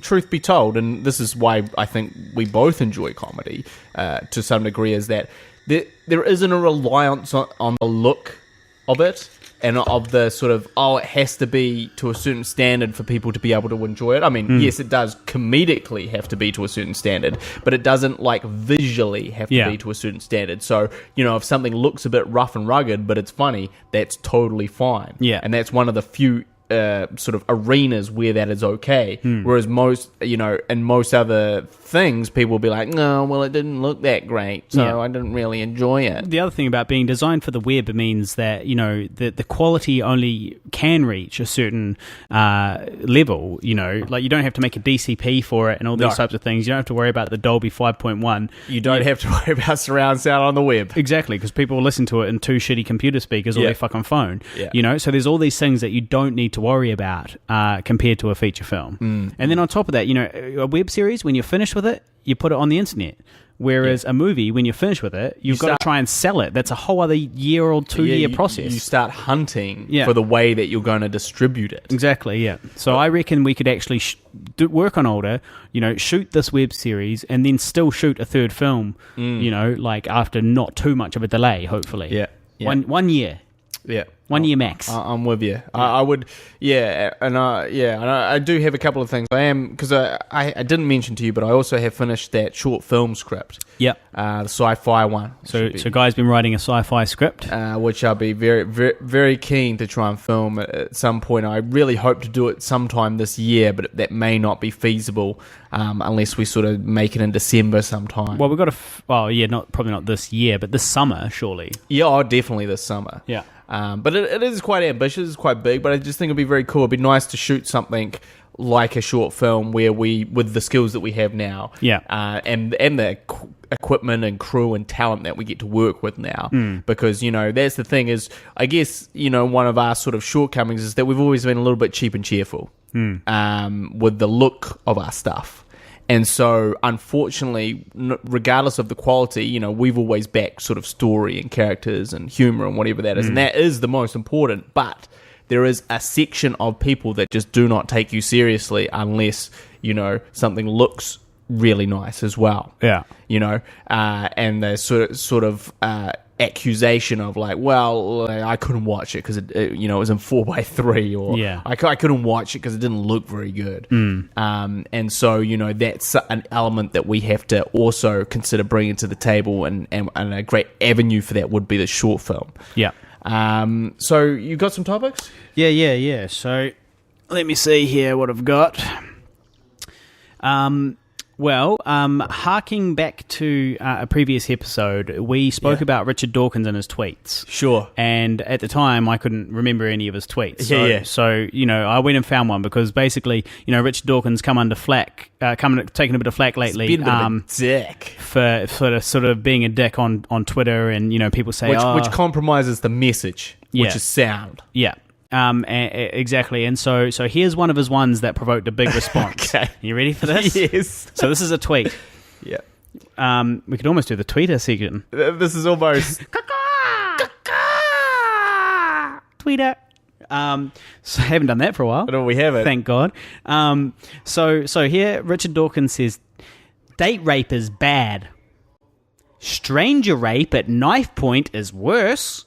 truth be told, and this is why I think we both enjoy comedy to some degree, is that there isn't a reliance on the look of it and of the sort of, it has to be to a certain standard for people to be able to enjoy it. I mean, yes, it does comedically have to be to a certain standard, but it doesn't visually have to be to a certain standard. So, if something looks a bit rough and rugged, but it's funny, that's totally fine. Yeah. And that's one of the few sort of arenas where that is okay, whereas most, in most other things, people will be like, no, well, it didn't look that great, so I didn't really enjoy it. The other thing about being designed for the web means that, the quality only can reach a certain level, like you don't have to make a DCP for it and all these types of things. You don't have to worry about the Dolby 5.1. You don't have to worry about surround sound on the web. Exactly, because people listen to it in two shitty computer speakers or their fucking phone. Yeah. So there's all these things that you don't need to worry about compared to a feature film. And then on top of that, a web series, when you're finished with it, you put it on the internet. Whereas a movie, when you're finished with it, you've got to try and sell it. That's a whole other year or 2 year process. You start hunting for the way that you're going to distribute it. Exactly, yeah. So I reckon we could actually work on older, shoot this web series and then still shoot a third film, like after not too much of a delay, hopefully. Yeah. 1 year. Yeah. 1 year max. I'm with you. I would, and I do have a couple of things. I am, because I didn't mention to you, but I also have finished that short film script. Yep. The sci-fi one. So Guy's been writing a sci-fi script, which I'll be very, very, very keen to try and film at some point. I really hope to do it sometime this year, but that may not be feasible unless we sort of make it in December sometime. Well, we've got probably not this year, but this summer, surely. Yeah, definitely this summer. Yeah. But it is quite ambitious, it's quite big, but I just think it'd be very cool. It'd be nice to shoot something like a short film where with the skills that we have now, and the equipment and crew and talent that we get to work with now, because that's the thing is, I guess one of our sort of shortcomings is that we've always been a little bit cheap and cheerful with the look of our stuff. And so, unfortunately, regardless of the quality, we've always backed sort of story and characters and humor and whatever that is. And that is the most important. But there is a section of people that just do not take you seriously unless, something looks really nice as well. Yeah. And the sort of accusation of like, well, I couldn't watch it because it was in 4:3, or I couldn't watch it because it didn't look very good. And so that's an element that we have to also consider bringing to the table, and a great avenue for that would be the short film. Yeah. So you got some topics? Yeah. So let me see here what I've got. Harking back to a previous episode, we spoke about Richard Dawkins and his tweets. Sure. And at the time, I couldn't remember any of his tweets. So, I went and found one because basically, Richard Dawkins taking a bit of flack lately. He's been a bit of a dick. For sort of being a dick on Twitter, and, people say... Which compromises the message, which is sound. Yeah. Exactly, and so here's one of his ones that provoked a big response. Okay. You ready for this? Yes. So this is a tweet. Yeah. We could almost do the Twitter section. This is almost... Twitter. So I haven't done that for a while. No, we haven't. Thank God. So here, Richard Dawkins says, date rape is bad. Stranger rape at knife point is worse.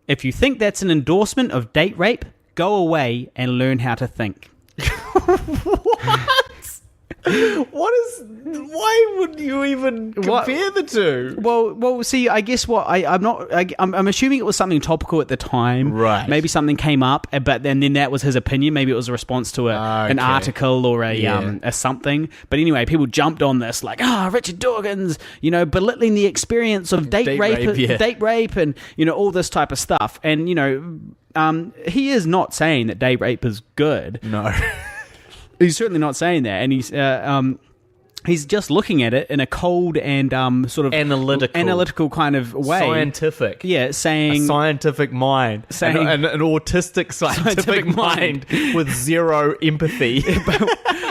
If you think that's an endorsement of date rape, go away and learn how to think. Why would you even compare the two? Well, see, I guess I'm assuming it was something topical at the time. Right. Maybe something came up, but then that was his opinion. Maybe it was a response to an article or a something. But anyway, people jumped on this like, Richard Dawkins, belittling the experience of date rape and, all this type of stuff. And, he is not saying that date rape is good. No. He's certainly not saying that, and he's just looking at it in a cold and sort of analytical kind of way, scientific. Yeah, saying a scientific mind, saying an autistic scientific mind with zero empathy.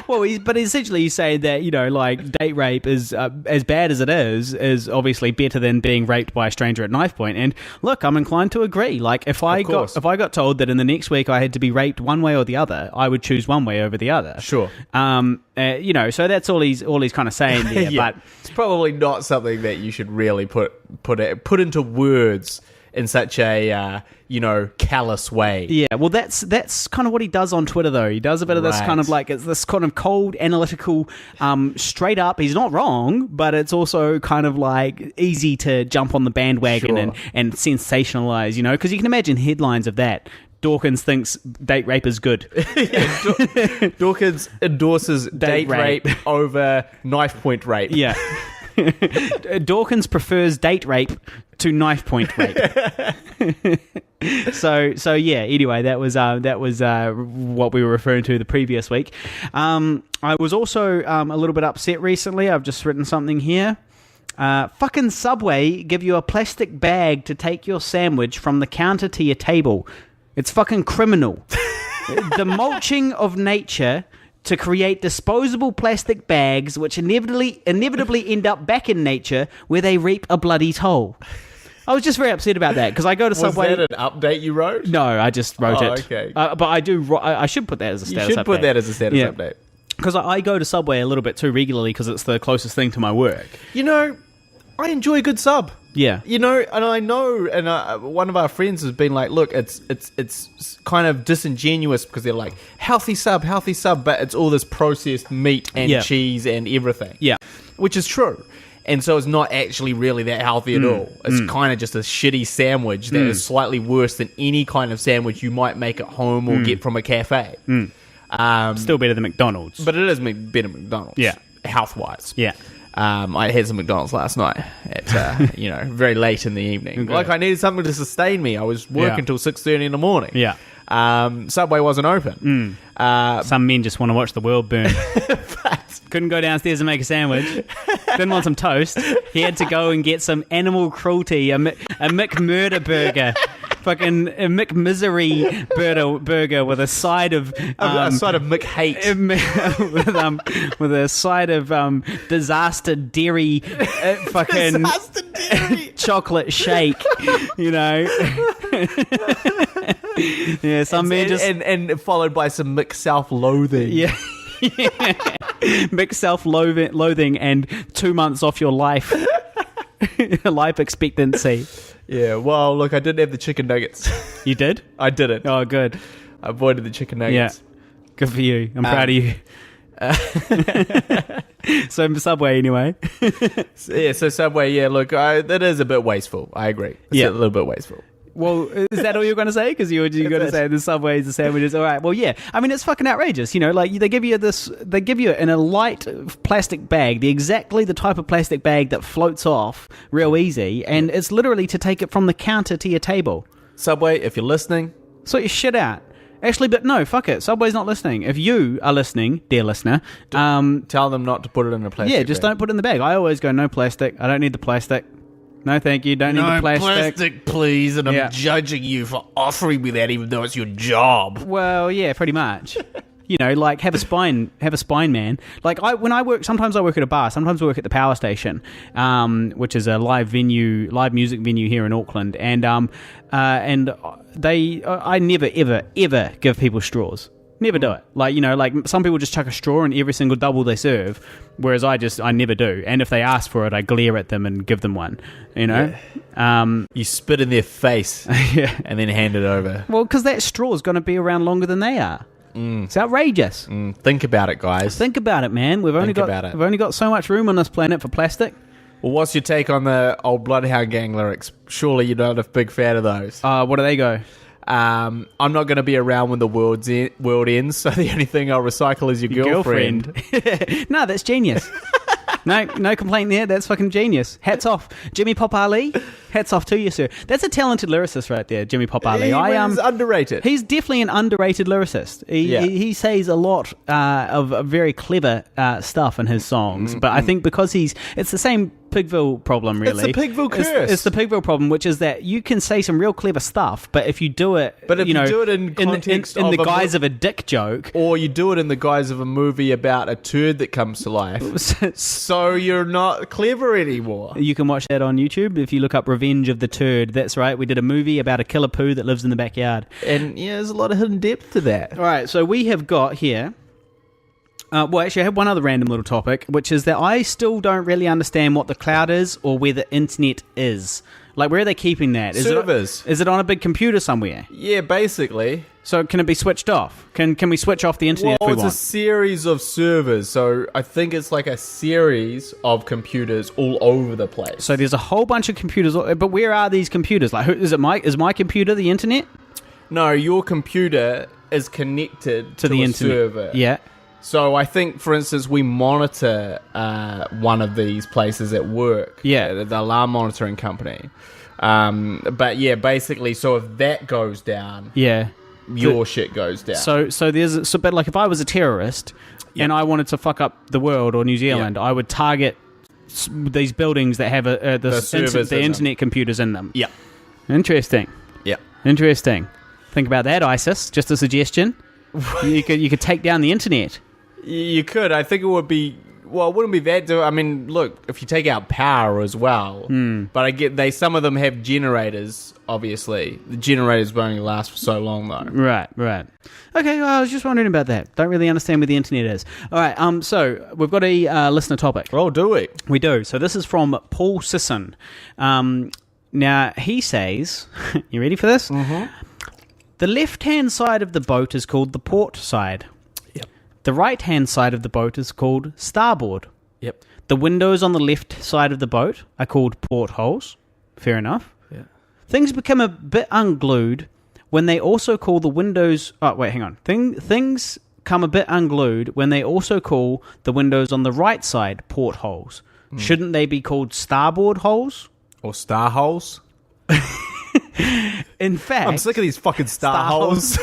But essentially he's saying that like date rape is as bad as it is obviously better than being raped by a stranger at knife point. And look, I'm inclined to agree. Like if I got told that in the next week I had to be raped one way or the other, I would choose one way over the other. Sure. So that's all he's kind of saying there. Yeah. But it's probably not something that you should really put into words in such a callous way. Yeah, well, that's kind of what he does on Twitter, though. He does a bit of this kind of like, it's this kind of cold, analytical, straight up. He's not wrong, but it's also kind of like easy to jump on the bandwagon and sensationalize, because you can imagine headlines of that Dawkins thinks date rape is good. Dawkins endorses date rape over knife point rape. Yeah. Dawkins prefers date rape to knife point rape. So yeah. Anyway, that was what we were referring to the previous week. I was also a little bit upset recently. I've just written something here. Fucking Subway give you a plastic bag to take your sandwich from the counter to your table. It's fucking criminal. The mulching of nature to create disposable plastic bags which inevitably end up back in nature where they reap a bloody toll. I was just very upset about that because I go to Subway. Was that an update you wrote? No, I just wrote it. Okay. But I should put that as a status update. You should put that as a status update. Because I go to Subway a little bit too regularly because it's the closest thing to my work. You know, I enjoy a good sub. Yeah. You know, and I know, and one of our friends has been like, look, it's kind of disingenuous because they're like, healthy sub, but it's all this processed meat and cheese and everything. Yeah. Which is true. And so it's not actually really that healthy at all. It's kind of just a shitty sandwich that is slightly worse than any kind of sandwich you might make at home or get from a cafe. Still better than McDonald's. But it is better than McDonald's. Yeah. Health-wise. Yeah. I had some McDonald's last night at very late in the evening. Okay. Like I needed something to sustain me. I was working till 6:30 in the morning. Yeah. Subway wasn't open. Some men just want to watch the world burn. Couldn't go downstairs and make a sandwich. Didn't want some toast. He had to go and get some animal cruelty, a McMurder burger. Fucking a McMisery burger with a side of a side of McHate with a side of disaster dairy fucking disaster dairy chocolate shake, you know. Yeah, some men just and followed by some self-loathing. Yeah. Mixed self-loathing and 2 months off your life expectancy. Yeah, well, look, I didn't have the chicken nuggets. You did? I didn't. Oh, good. I avoided the chicken nuggets. Yeah, good for you. I'm proud of you. So Subway, anyway. So Subway, yeah, look, that is a bit wasteful. I agree. It's a little bit wasteful. Well, is that all you're going to say? Because you're going to say the Subways, the sandwiches. All right. Well, yeah. I mean, it's fucking outrageous. You know, like they give you in a light plastic bag, exactly the type of plastic bag that floats off real easy, and it's literally to take it from the counter to your table. Subway, if you're listening, sort your shit out. Actually, but no, fuck it. Subway's not listening. If you are listening, dear listener, tell them not to put it in a plastic. Yeah, just don't put it in the bag. I always go, no plastic. I don't need the plastic. No, thank you. Don't need the plastic. No plastic, please. And I'm judging you for offering me that, even though it's your job. Well, yeah, pretty much. You know, like have a spine, man. Like sometimes I work at a bar. Sometimes I work at the Power Station, which is a live music venue here in Auckland, and I never ever give people straws. Never do it. Like, you know, like some people just chuck a straw in every single double they serve, whereas I never do. And if they ask for it, I glare at them and give them one, you know? Yeah. You spit in their face and then hand it over. Well, because that straw is going to be around longer than they are. It's outrageous. Think about it, guys. Think about it, man. We've only got so much room on this planet for plastic. Well, what's your take on the old Bloodhound Gang lyrics? Surely you're not a big fan of those. What do they go? I'm not going to be around when the world ends, so the only thing I'll recycle is your girlfriend. No, that's genius. No complaint there. That's fucking genius. Hats off. Jimmy Pop Ali, hats off to you, sir. That's a talented lyricist right there, Jimmy Pop Ali. He's underrated. He's definitely an underrated lyricist. He says a lot of very clever stuff in his songs, but I think because it's the same Pigville problem, really. It's the Pigville curse. It's the Pigville problem, which is that you can say some real clever stuff, but if you do it, you do it in context in the guise of a dick joke, or you do it in the guise of a movie about a turd that comes to life, so you're not clever anymore. You can watch that on YouTube if you look up Revenge of the Turd. That's right. We did a movie about a killer poo that lives in the backyard, and there's a lot of hidden depth to that. All right, so we have got here. Well, actually, I have one other random little topic, which is that I still don't really understand what the cloud is or where the internet is. Like, where are they keeping that? Servers. Is it on a big computer somewhere? Yeah, basically. So can it be switched off? Can we switch off the internet if we want? Well, it's a series of servers, so I think it's like a series of computers all over the place. So there's a whole bunch of computers, but where are these computers? Like, is my computer the internet? No, your computer is connected to the a internet. server. Yeah. So I think, for instance, we monitor one of these places at work. Yeah. The alarm monitoring company. But yeah, basically, so if that goes down, Yeah. your shit goes down. But like if I was a terrorist and I wanted to fuck up the world or New Zealand, I would target these buildings that have the internet computers in them. Yeah. Interesting. Yeah. Interesting. Think about that, ISIS. Just a suggestion. you could take down the internet. You could. I think it would be... Well, it wouldn't be that... I mean, look, if you take out power as well... But I get... Some of them have generators, obviously. The generators will only last for so long, though. Right. Okay, well, I was just wondering about that. Don't really understand where the internet is. All right, so we've got a listener topic. Oh, do we? We do. So this is from Paul Sisson. Now, he says... You ready for this? Mm-hmm. The left-hand side of the boat is called the port side. Yep. The right-hand side of the boat is called starboard. Yep. The windows on the left side of the boat are called portholes. Fair enough. Yeah. Things become a bit unglued when they also call the windows... Oh, wait, hang on. Things come a bit unglued when they also call the windows on the right side portholes. Shouldn't they be called starboard holes? Or star holes? In fact... I'm sick of these fucking star holes.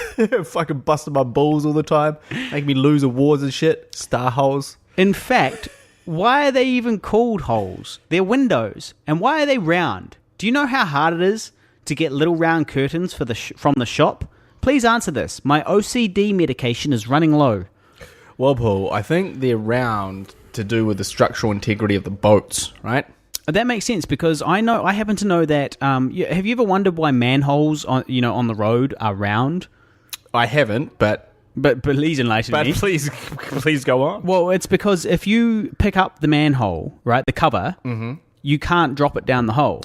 Fucking busting my balls all the time. Making me lose awards and shit. Star holes. In fact, why are they even called holes? They're windows. And why are they round? Do you know how hard it is to get little round curtains from the shop? Please answer this. My OCD medication is running low. Well, Paul, I think they're round to do with the structural integrity of the boats, right? That makes sense because I happen to know that. Have you ever wondered why manholes on the road are round? I haven't, but please enlighten me. But please go on. Well, it's because if you pick up the manhole, right, the cover, you can't drop it down the hole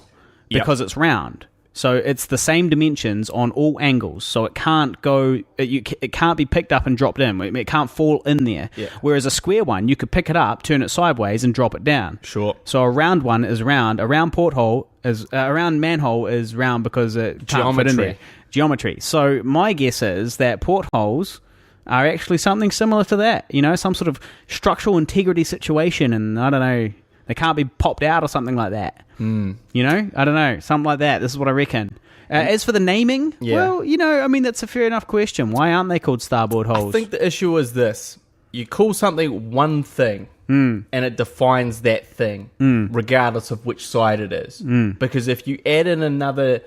because it's round. So it's the same dimensions on all angles. So it can't go. It can't be picked up and dropped in. It can't fall in there. Yeah. Whereas a square one, you could pick it up, turn it sideways, and drop it down. Sure. So a round one is round. A round porthole is a round manhole is round because it can't fit in there. Geometry. So my guess is that portholes are actually something similar to that. Some sort of structural integrity situation, and I don't know. They can't be popped out or something like that. I don't know. Something like that. This is what I reckon. As for the naming, well, that's a fair enough question. Why aren't they called starboard holes? I think the issue is this. You call something one thing, and it defines that thing, regardless of which side it is. Because if you add in another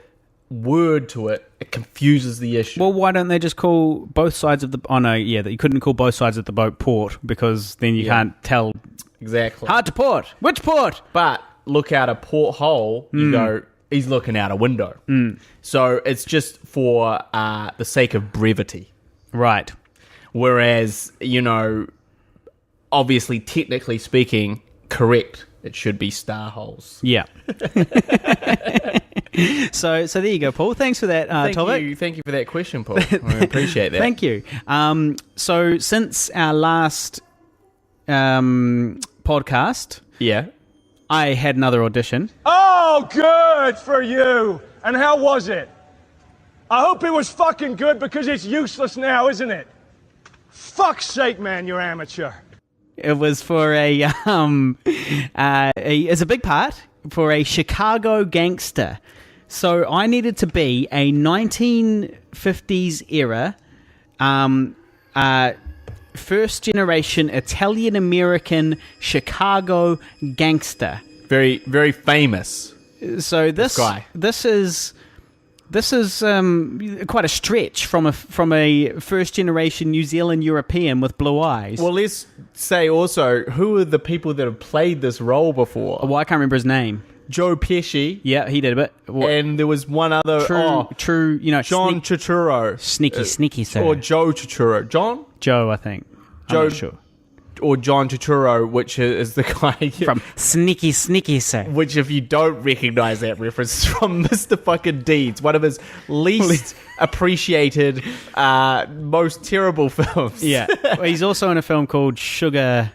word to it, it confuses the issue. Well, why don't they just call both sides of the... Oh, no, yeah, you couldn't call both sides of the boat port because then you can't tell... Exactly. Hard to port. Which port? But look out a porthole, you go, he's looking out a window. So it's just for the sake of brevity. Right. Whereas, obviously, technically speaking, correct, it should be star holes. Yeah. So there you go, Paul. Thanks for that topic. Thank you for that question, Paul. I appreciate that. Thank you. So since our last podcast, I had another audition. Oh, good for you. And how was it? I hope it was fucking good because it's useless now, isn't it? Fuck's sake, man, you're amateur. It was for it's a big part for a Chicago gangster. So I needed to be a 1950s era, first generation Italian American Chicago gangster. Very, very famous. So this is quite a stretch from a first generation New Zealand European with blue eyes. Well, let's say also, who are the people that have played this role before? Well, I can't remember his name. Joe Pesci. Yeah, he did a bit. And there was one other... True, John Turturro. Sneaky, sir. Or Joe Turturro. Joe, I think. Joe, I'm not sure. Or John Turturro, which is the guy... From Sneaky, sir. Which, if you don't recognise that reference, is from Mr. Fucking Deeds, one of his least appreciated, most terrible films. Yeah. Well, he's also in a film called Sugar...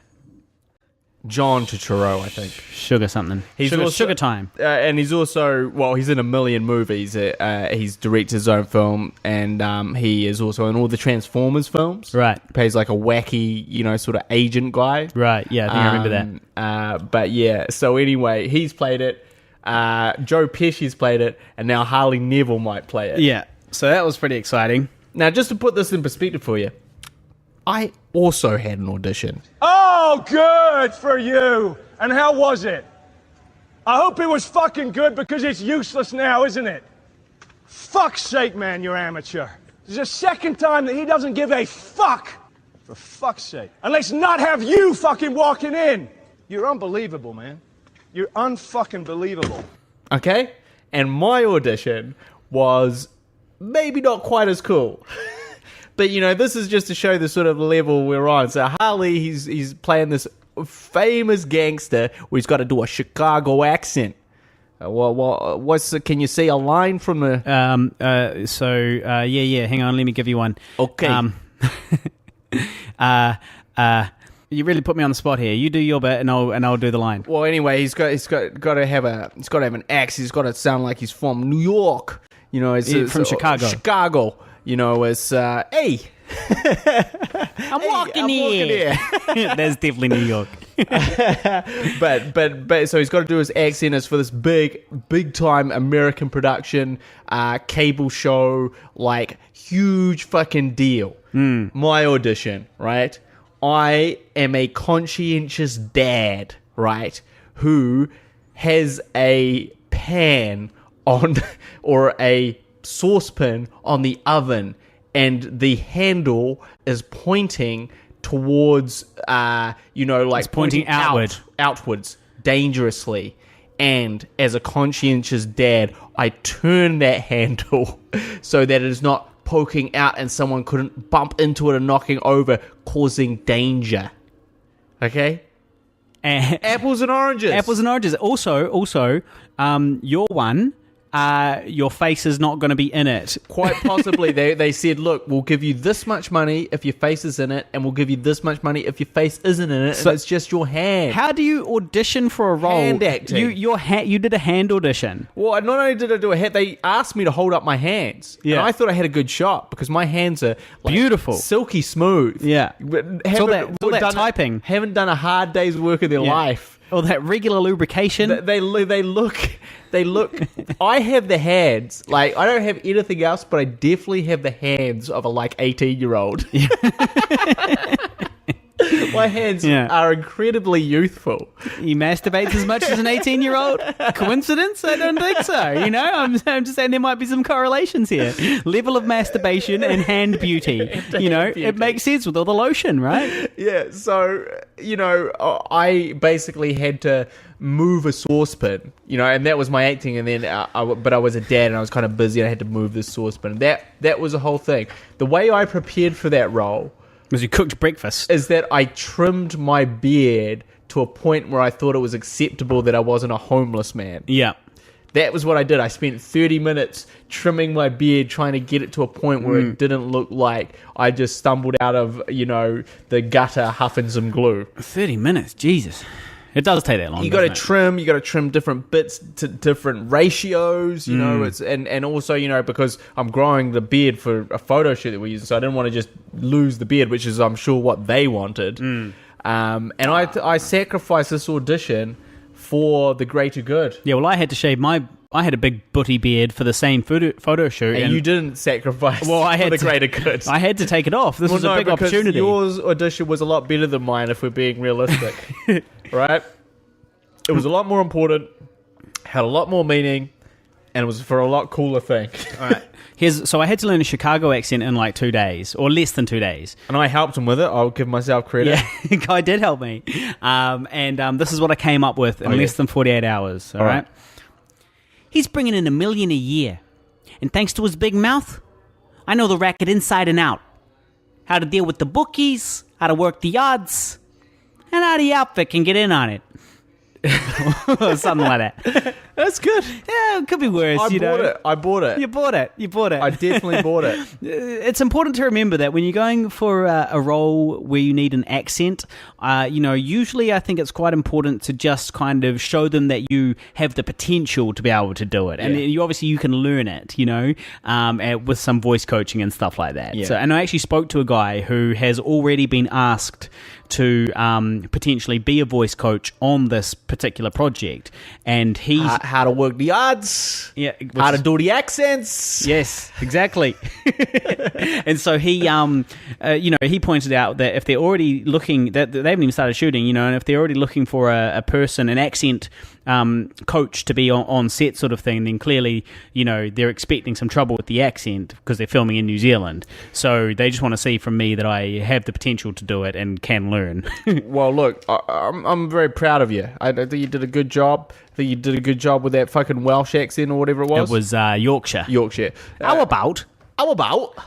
John Turturro, I think. Sugar something. Sugar Time. And he's also, he's in a million movies. He's directed his own film, and he is also in all the Transformers films. Right. Plays like a wacky, sort of agent guy. Right, yeah, I think I remember that. But yeah, so anyway, he's played it. Joe Pesci's played it, and now Harley Neville might play it. Yeah, so that was pretty exciting. Now, just to put this in perspective for you, I also had an audition. Oh, good for you. And how was it? I hope it was fucking good because it's useless now, isn't it? Fuck's sake, man, you're amateur. This is the second time that he doesn't give a fuck. For fuck's sake. And let's not have you fucking walking in. You're unbelievable, man. You're unfucking believable. Okay? And my audition was maybe not quite as cool. But, this is just to show the sort of level we're on. So Harley, he's playing this famous gangster where he's got to do a Chicago accent. Can you say a line from the... hang on, let me give you one. Okay. You really put me on the spot here. You do your bit, and I'll do the line. Well, anyway, he's got to have an accent. He's got to sound like he's from New York. It's from Chicago. Chicago. It's hey. I'm walking here. That's definitely New York. but so he's got to do his accent. It's for this big time American production, cable show, like huge fucking deal. My audition, right? I am a conscientious dad, right? Who has a pan on or a saucepan on the oven, and the handle is pointing towards, it's pointing outwards, dangerously. And as a conscientious dad, I turn that handle so that it is not poking out and someone couldn't bump into it and knocking over, causing danger. Okay? Apples and oranges. Apples and oranges. Also, your one... your face is not going to be in it. Quite possibly. They said, look, we'll give you this much money if your face is in it, and we'll give you this much money if your face isn't in it, so and it's just your hand. How do you audition for a role? Hand acting. You did a hand audition. Well, not only did I do a hand, they asked me to hold up my hands. Yeah. And I thought I had a good shot because my hands are beautiful, silky smooth. Yeah. All that typing. Haven't done a hard day's work of their life. Or that regular lubrication. They look. I have the hands. Like, I don't have anything else, but I definitely have the hands of a 18-year-old. My hands are incredibly youthful. He masturbates as much as an 18-year-old? Coincidence? I don't think so. I'm just saying there might be some correlations here. Level of masturbation and hand beauty. It makes sense with all the lotion, right? Yeah, so, I basically had to move a saucepan, and that was my acting, and then but I was a dad and I was kind of busy and I had to move this saucepan. That was the whole thing. The way I prepared for that role was you cooked breakfast. Is that I trimmed my beard to a point where I thought it was acceptable that I wasn't a homeless man. Yeah. That was what I did. I spent 30 minutes trimming my beard, trying to get it to a point where it didn't look like I just stumbled out of, the gutter huffing some glue. 30 minutes? Jesus. It does take that long. You got to trim different bits to different ratios, it's and also, because I'm growing the beard for a photo shoot that we're using, so I didn't want to just lose the beard, which is I'm sure what they wanted. And I sacrificed this audition for the greater good. Yeah, well, I had to shave I had a big booty beard for the same photo shoot. And you didn't sacrifice for the greater good. I had to take it off. This was a big opportunity. Yours audition was a lot better than mine, if we're being realistic. Right? It was a lot more important, had a lot more meaning, and it was for a lot cooler thing. All right. So I had to learn a Chicago accent in 2 days, or less than 2 days. And I helped him with it. I'll give myself credit. Yeah, Guy did help me. This is what I came up with in less than 48 hours. All right. He's bringing in $1 million a year. And thanks to his big mouth, I know the racket inside and out. How to deal with the bookies, how to work the odds, and how the outfit can get in on it. Something like that. That's good. Yeah, it could be worse. I bought it. You bought it. I definitely bought it. It's important to remember that when you're going for a role where you need an accent, usually I think it's quite important to just kind of show them that you have the potential to be able to do it. And you can learn it, with some voice coaching and stuff like that. Yeah. So, and I actually spoke to a guy who has already been asked to potentially be a voice coach on this particular project, and he how to work the odds, how to do the accents. Yes, exactly. And so he, he pointed out that if they're already looking, that they haven't even started shooting, and if they're already looking for an accent coach to be on set sort of thing, then clearly, they're expecting some trouble with the accent because they're filming in New Zealand. So they just want to see from me that I have the potential to do it and can learn. Well, look, I'm very proud of you. I think you did a good job. I think you did a good job with that fucking Welsh accent or whatever it was. It was Yorkshire. How about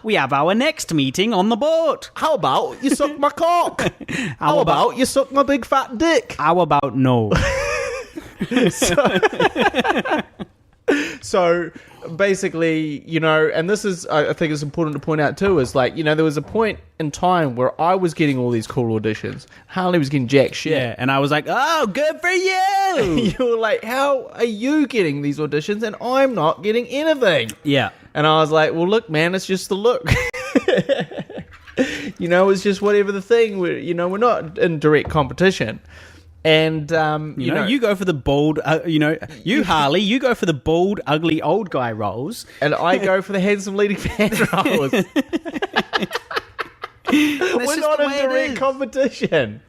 we have our next meeting on the boat? How about you suck my cock? How about you suck my big fat dick? How about no? So basically, and this is, I think it's important to point out too, is like, there was a point in time where I was getting all these cool auditions. Harley was getting jack shit. Yeah, and I was like, oh, good for you. You were like, how are you getting these auditions and I'm not getting anything? Yeah. And I was like, well, look, man, it's just the look. It's just whatever the thing. We're not in direct competition. And, you go for the bald, Harley, you go for the bald, ugly old guy roles. And I go for the handsome leading man roles. We're not in direct competition.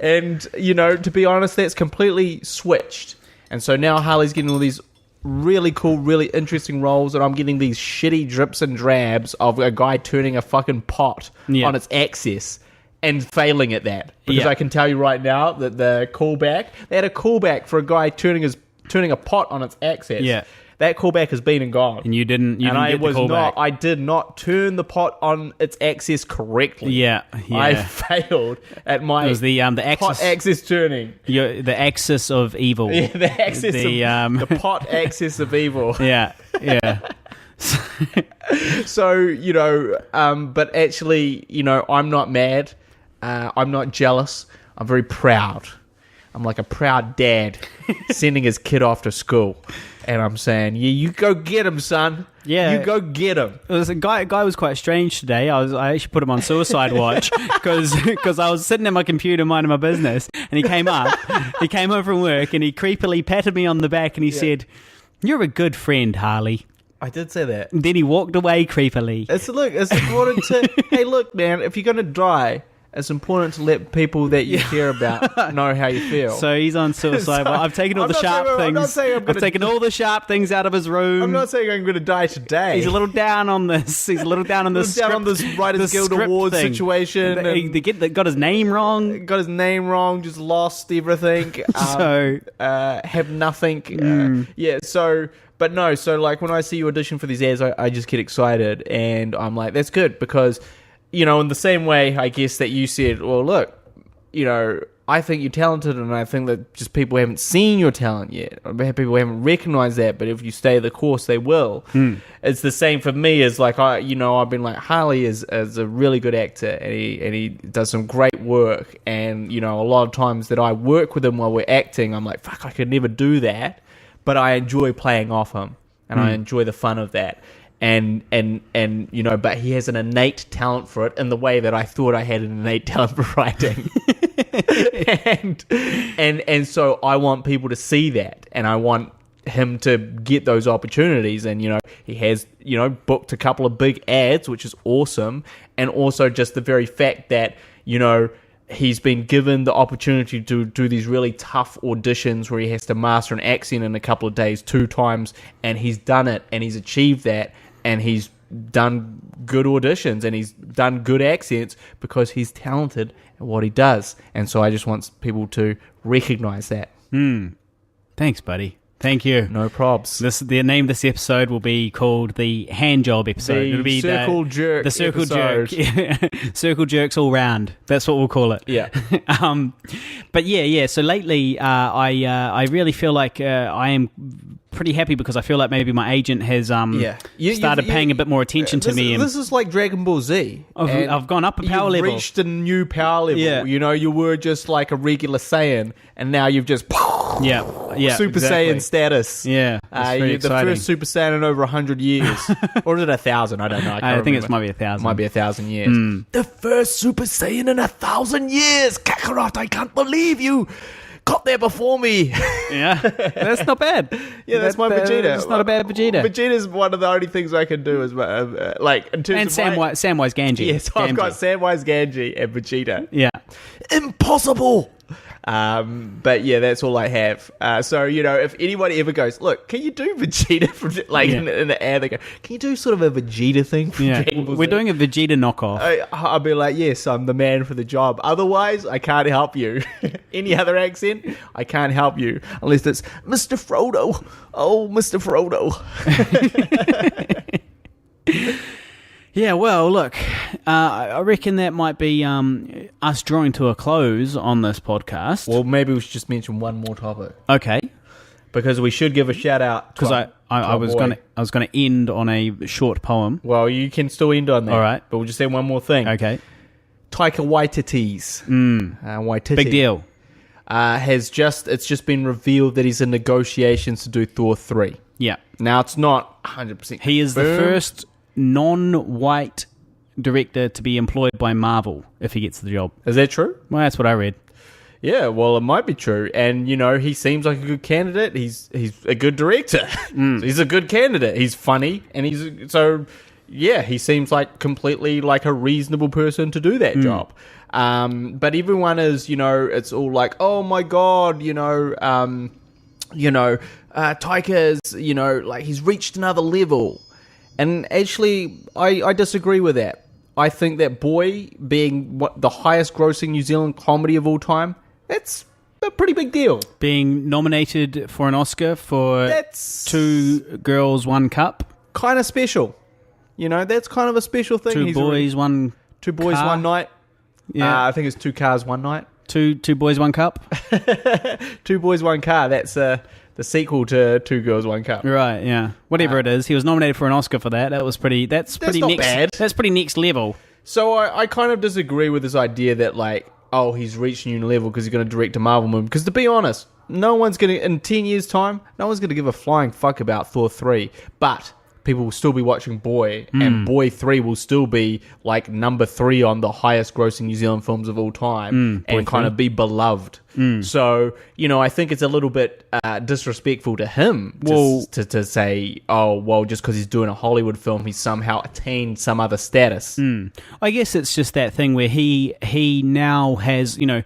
And, to be honest, that's completely switched. And so now Harley's getting all these really cool, really interesting roles, and I'm getting these shitty drips and drabs of a guy turning a fucking pot on its axis. And failing at that. Because I can tell you right now that they had a callback for a guy turning a pot on its axis. Yeah. That callback has been and gone. And you didn't get the callback. I did not turn the pot on its axis correctly. Yeah. I failed at my it was the axis, pot axis turning. The axis of evil. Yeah, the axis the pot axis of evil. Yeah. So, but actually, I'm not mad. I'm not jealous. I'm very proud. I'm like a proud dad sending his kid off to school. And I'm saying, you go get him, son. Yeah. You go get him. A guy was quite strange today. I actually put him on suicide watch because I was sitting at my computer minding my business, and he came home from work, and he creepily patted me on the back, and he said, "You're a good friend, Harley." I did say that. And then he walked away creepily. It's important to, hey, look, man, if you're going to die, it's important to let people that you care about know how you feel. So he's on suicide. Well, I've taken all the sharp things. I've taken all the sharp things out of his room. I'm not saying I'm going to die today. He's a little down on this. He's a little down on this. Down on this Writers Guild Awards situation. They got his name wrong. Just lost everything. Have nothing. But no, so like when I see you audition for these ads, I just get excited, and I'm like, that's good, because, in the same way, I guess, that you said, well, look, I think you're talented, and I think that just people haven't seen your talent yet, or people haven't recognized that, but if you stay the course, they will. It's the same for me, as like, I've been like, Harley is a really good actor, and he does some great work, and, a lot of times that I work with him while we're acting, I'm like, fuck, I could never do that. But I enjoy playing off him, and I enjoy the fun of that. And but he has an innate talent for it in the way that I thought I had an innate talent for writing. and so I want people to see that, and I want him to get those opportunities. And, he has, booked a couple of big ads, which is awesome. And also just the very fact that, he's been given the opportunity to do these really tough auditions where he has to master an accent in a couple of days 2 times, and he's done it, and he's achieved that, and he's done good auditions, and he's done good accents because he's talented at what he does. And so I just want people to recognize that. Thanks, buddy. Thank you. No probs. The name of this episode will be called the hand job episode. It'll be circle jerk. The circle episode. jerk. Circle jerks all round. That's what we'll call it. Yeah. But yeah. So lately, I really feel like I am pretty happy because I feel like maybe my agent has started paying a bit more attention to me. And this is like Dragon Ball Z. I've gone up a power level. You've reached a new power level. Yeah. You know, you were just like a regular Saiyan, and now you've just Super Saiyan status. Yeah, you're the first Super Saiyan in over 100 years. Or is it 1,000? I don't know. I think it might be 1,000. Might be 1,000 years. The first Super Saiyan in 1,000 years. Kakarot, I can't believe you got there before me. Yeah, that's not bad. Yeah, that's my Vegeta. It's not a bad Vegeta. Vegeta's one of the only things I can do, is like in terms and of Samwise Gamgee. Yes, I've got Samwise Gamgee and Vegeta. Yeah, impossible. But yeah, that's all I have. So, you know, if anybody ever goes, look, can you do Vegeta from in the air? They go, can you do sort of a Vegeta thing? From Dragon Ball Z? We're doing a Vegeta knockoff. I'll be like, yes, I'm the man for the job. Otherwise, I can't help you. Any other accent, I can't help you unless it's Mr. Frodo. Oh, Mr. Frodo. Yeah, well, look, I reckon that might be us drawing to a close on this podcast. Well, maybe we should just mention one more topic. Okay, because we should give a shout out because I was gonna end on a short poem. Well, you can still end on that. All right, but we'll just say one more thing. Okay, Taika Waititi's Waititi, big deal. It's just been revealed that he's in negotiations to do Thor 3. Yeah. Now it's not 100%. He is the first non-white director to be employed by Marvel if he gets the job. Is that true? Well, that's what I read. Yeah, well, it might be true. And, you know, he seems like a good candidate. He's a good director. So he's a good candidate. He's funny. And he seems like completely like a reasonable person to do that job. But everyone is, you know, it's all like, oh my God, Taika is, you know, like he's reached another level. And actually, I disagree with that. I think that Boy being the highest grossing New Zealand comedy of all time, that's a pretty big deal. Being nominated for an Oscar for Two Girls, One Cup. Kind of special. You know, that's kind of a special thing. Two boys, one night. Yeah. I think it's 2 cars, 1 night. Two boys, one cup. 2 boys, 1 car. That's the sequel to 2 Girls, 1 Cup. Right, yeah. Whatever it is. He was nominated for an Oscar for that. That's pretty not next, bad. That's pretty next level. So I kind of disagree with this idea that, like, oh, he's reached a new level because he's going to direct a Marvel movie. Because to be honest, no one's going to, in 10 years' time, no one's going to give a flying fuck about Thor 3. But people will still be watching Boy, and Boy 3 will still be like number 3 on the highest grossing New Zealand films of all time, and kind of be beloved. So, you know, I think it's a little bit disrespectful to him to say, oh, well, just because he's doing a Hollywood film, he's somehow attained some other status. I guess it's just that thing where he now has, you know,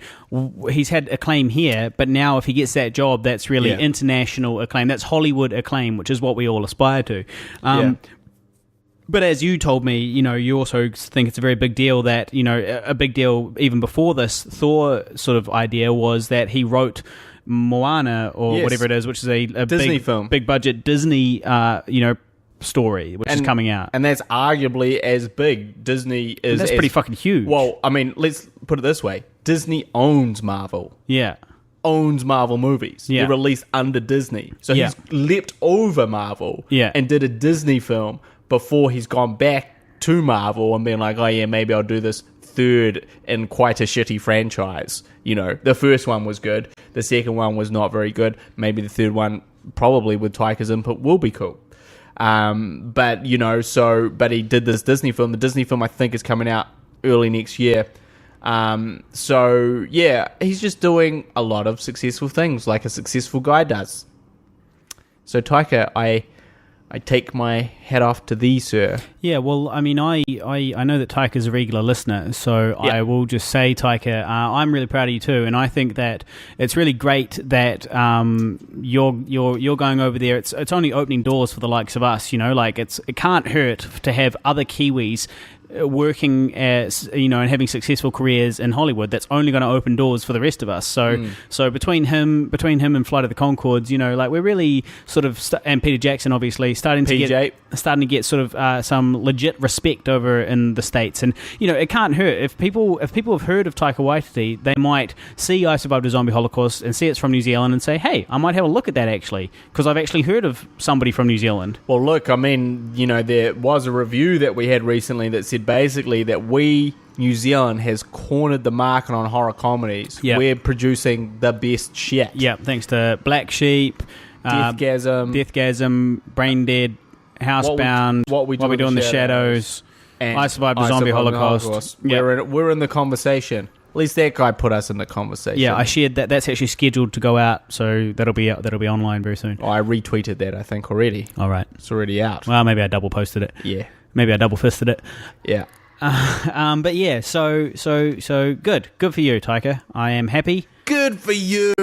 he's had acclaim here, but now if he gets that job, that's really international acclaim. That's Hollywood acclaim, which is what we all aspire to. But as you told me, you know, you also think it's a very big deal that, you know, a big deal even before this Thor sort of idea was that he wrote Moana or whatever it is, which is a Disney film, big budget Disney, story, which is coming out. And that's arguably as big. Disney is... That's pretty fucking huge. Well, I mean, let's put it this way. Disney owns Marvel. Yeah. Owns Marvel movies. Yeah. They're released under Disney. So he's leapt over Marvel and did a Disney film before he's gone back to Marvel and been like, oh yeah, maybe I'll do this third in quite a shitty franchise. You know, the first one was good. The second one was not very good. Maybe the third one, probably with Taika's input, will be cool. But, you know, but he did this Disney film. The Disney film, I think, is coming out early next year. So, yeah, he's just doing a lot of successful things like a successful guy does. So, Taika, I take my hat off to thee, sir. Yeah, well, I mean, I know that Taika's a regular listener, so I will just say, Taika, I'm really proud of you too, and I think that it's really great that you're going over there. It's only opening doors for the likes of us, you know. Like it can't hurt to have other Kiwis working as and having successful careers in Hollywood, that's only going to open doors for the rest of us. So between him and Flight of the Conchords, we're really sort of and Peter Jackson, obviously, starting to get sort of some legit respect over in the States. And it can't hurt if people have heard of Taika Waititi, they might see I Survived a Zombie Holocaust and see it's from New Zealand and say, hey, I might have a look at that actually, because I've actually heard of somebody from New Zealand. Well, look, I mean, there was a review that we had recently that said basically that New Zealand has cornered the market on horror comedies. Yep. We're producing the best shit. Yeah, thanks to Black Sheep, Deathgasm, Brain Dead, Housebound, What We Do in the Shadows, and I Survived a Zombie Holocaust. Yep. We're in the conversation. At least that guy put us in the conversation. Yeah, I shared that. That's actually scheduled to go out, so that'll be online very soon. Oh, I retweeted that, I think, already. All right. It's already out. Well, maybe I double posted it. Yeah. Maybe I double fisted it. Yeah. But yeah, so good for you, Taika. I am happy. Good for you.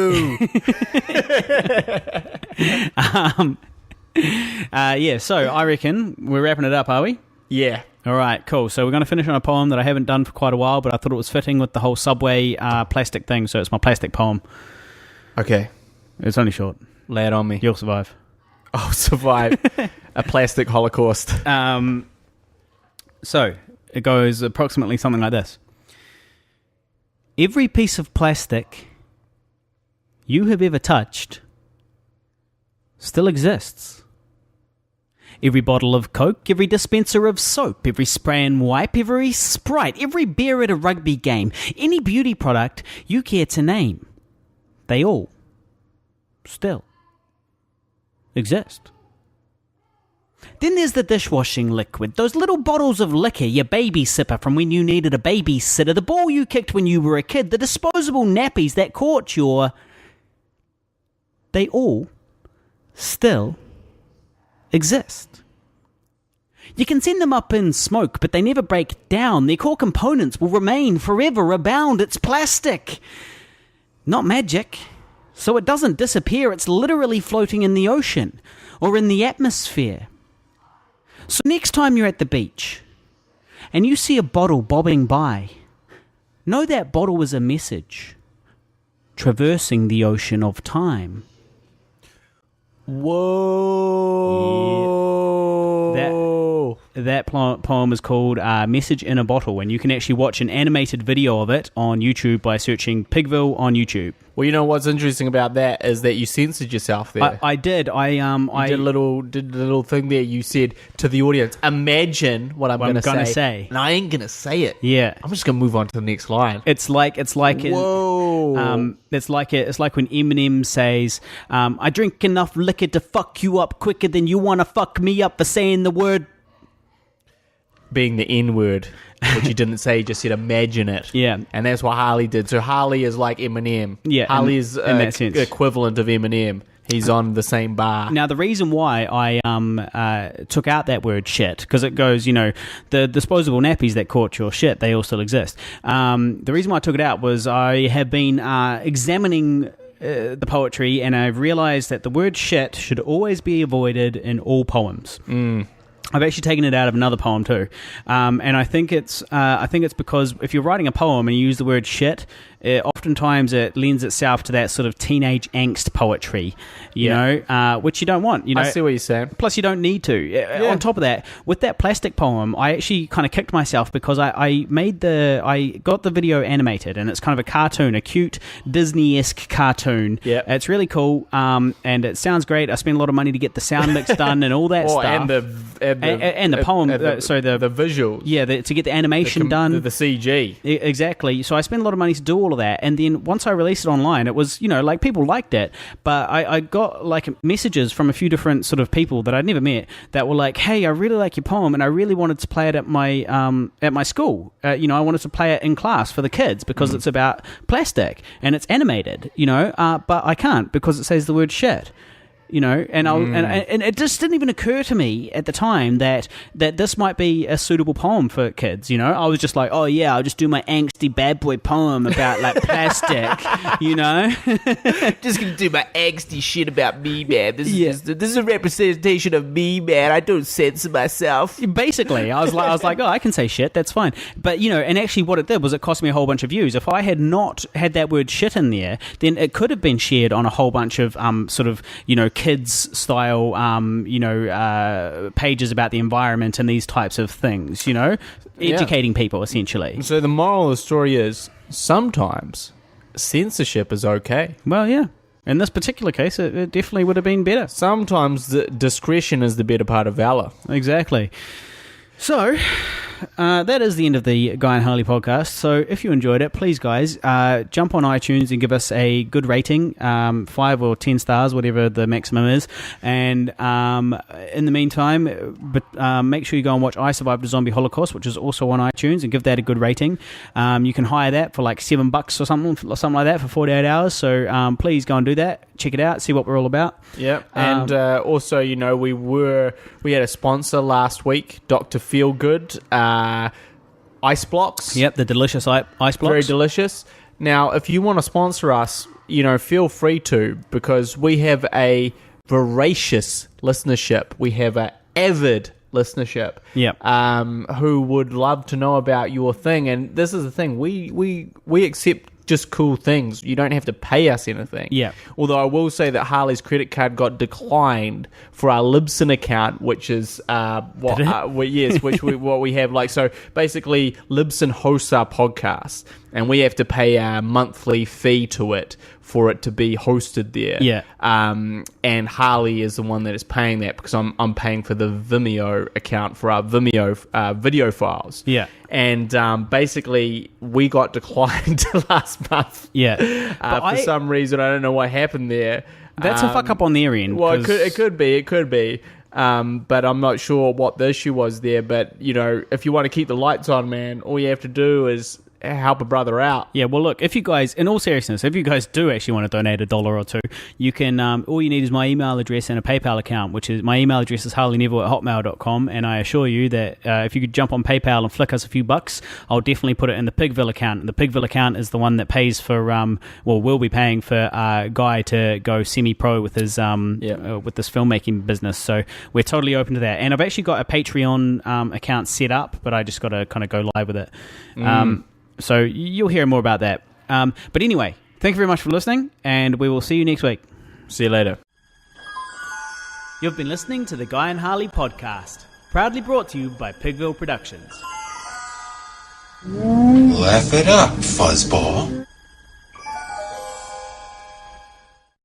Yeah. So I reckon we're wrapping it up, are we? Yeah. All right, cool. So we're going to finish on a poem that I haven't done for quite a while, but I thought it was fitting with the whole subway plastic thing. So it's my plastic poem. Okay. It's only short. Lay it on me. You'll survive. I'll survive a plastic holocaust. So it goes approximately something like this. Every piece of plastic you have ever touched still exists. Every bottle of Coke, every dispenser of soap, every spray and wipe, every Sprite, every beer at a rugby game, any beauty product you care to name, they all still exist. Then there's the dishwashing liquid, those little bottles of liquor, your baby sipper from when you needed a babysitter, the ball you kicked when you were a kid, the disposable nappies that caught your... They all still exist. You can send them up in smoke, but they never break down. Their core components will remain forever abound. It's plastic, not magic. So it doesn't disappear. It's literally floating in the ocean or in the atmosphere. So next time you're at the beach and you see a bottle bobbing by, know that bottle is a message traversing the ocean of time. Whoa. Yeah. That poem is called Message in a Bottle, and you can actually watch an animated video of it on YouTube by searching Pigville on YouTube. Well, you know what's interesting about that is that you censored yourself there. I did. I did a little thing there. You said to the audience, imagine what I'm going to say. And I ain't going to say it. Yeah. I'm just going to move on to the next line. It's like whoa. It's like when Eminem says, I drink enough liquor to fuck you up quicker than you want to fuck me up for saying the word. Being the N-word, which he didn't say, he just said imagine it. Yeah. And that's what Harley did. So Harley is like Eminem. Yeah. Harley is equivalent of Eminem. He's on the same bar. Now, the reason why I took out that word shit, because it goes, the disposable nappies that caught your shit, they all still exist. The reason why I took it out was I have been examining the poetry, and I've realized that the word shit should always be avoided in all poems. I've actually taken it out of another poem too, and I think it's because if you're writing a poem and you use the word shit, oftentimes it lends itself to that sort of teenage angst poetry, you know, which you don't want. I see what you're saying. Plus, you don't need to. On top of that, with that plastic poem, I actually kind of kicked myself because I got the video animated, and it's kind of a cartoon, a cute Disney-esque cartoon. Yeah, it's really cool, and it sounds great. I spent a lot of money to get the sound mix done and all that stuff. And the poem, the visuals. Yeah, to get the animation done. The CG. Exactly. So I spent a lot of money to do all of that. And then once I released it online, it was, people liked it. But I got messages from a few different sort of people that I'd never met that were like, hey, I really like your poem and I really wanted to play it at my school. I wanted to play it in class for the kids because it's about plastic and it's animated, but I can't because it says the word shit. You know, and it just didn't even occur to me at the time that this might be a suitable poem for kids. You know, I was just like, oh yeah, I'll just do my angsty bad boy poem about like plastic. You know, Just gonna do my angsty shit about me, man. This is a representation of me, man. I don't censor myself. basically, I was like, oh, I can say shit, that's fine. But you know, and actually, what it did was it cost me a whole bunch of views. If I had not had that word shit in there, then it could have been shared on a whole bunch of sort of, you know, kids style pages about the environment and these types of things, you know, educating people essentially. So the moral of the story is sometimes censorship is okay. Well, yeah. In this particular case, it definitely would have been better. Sometimes the discretion is the better part of valor. Exactly. So, that is the end of the Guy and Harley podcast. So, if you enjoyed it, please, guys, jump on iTunes and give us a good rating, 5 or 10 stars, whatever the maximum is. And in the meantime, make sure you go and watch I Survived a Zombie Holocaust, which is also on iTunes, and give that a good rating. You can hire that for like $7 or something like that for 48 hours. So, please go and do that. Check it out. See what we're all about. Yeah, and also, you know, we had a sponsor last week, Dr. Feelgood, ice blocks. Yep, the delicious ice blocks. Very delicious. Now, if you want to sponsor us, you know, feel free to, because we have a voracious listenership. We have an avid listenership. Yep. Who would love to know about your thing. And this is the thing, we accept just cool things. You don't have to pay us anything. Yeah. Although I will say that Harley's credit card got declined for our Libsyn account, which is what we have. Like, so basically, Libsyn hosts our podcast, and we have to pay a monthly fee to it for it to be hosted there. Yeah. And Harley is the one that is paying that, because I'm paying for the Vimeo account for our Vimeo video files. Yeah. And basically, we got declined last month. Yeah. For some reason, I don't know what happened there. That's a fuck up on their end. Well, it could be. But I'm not sure what the issue was there. But, you know, if you want to keep the lights on, man, all you have to do is help a brother out. Yeah, well, look, if you guys, in all seriousness, if you guys do actually want to donate $1 or $2, you can, all you need is my email address and a PayPal account, which is, my email address is harleyneville@hotmail.com, and I assure you that if you could jump on PayPal and flick us a few bucks, I'll definitely put it in the Pigville account. The Pigville account is the one that pays for, will be paying for Guy to go semi-pro with his, with this filmmaking business, so we're totally open to that. And I've actually got a Patreon account set up, but I just got to kind of go live with it. So you'll hear more about that. But anyway, thank you very much for listening, and we will see you next week. See you later. You've been listening to the Guy and Harley Podcast, proudly brought to you by Pigville Productions. Laugh it up, fuzzball.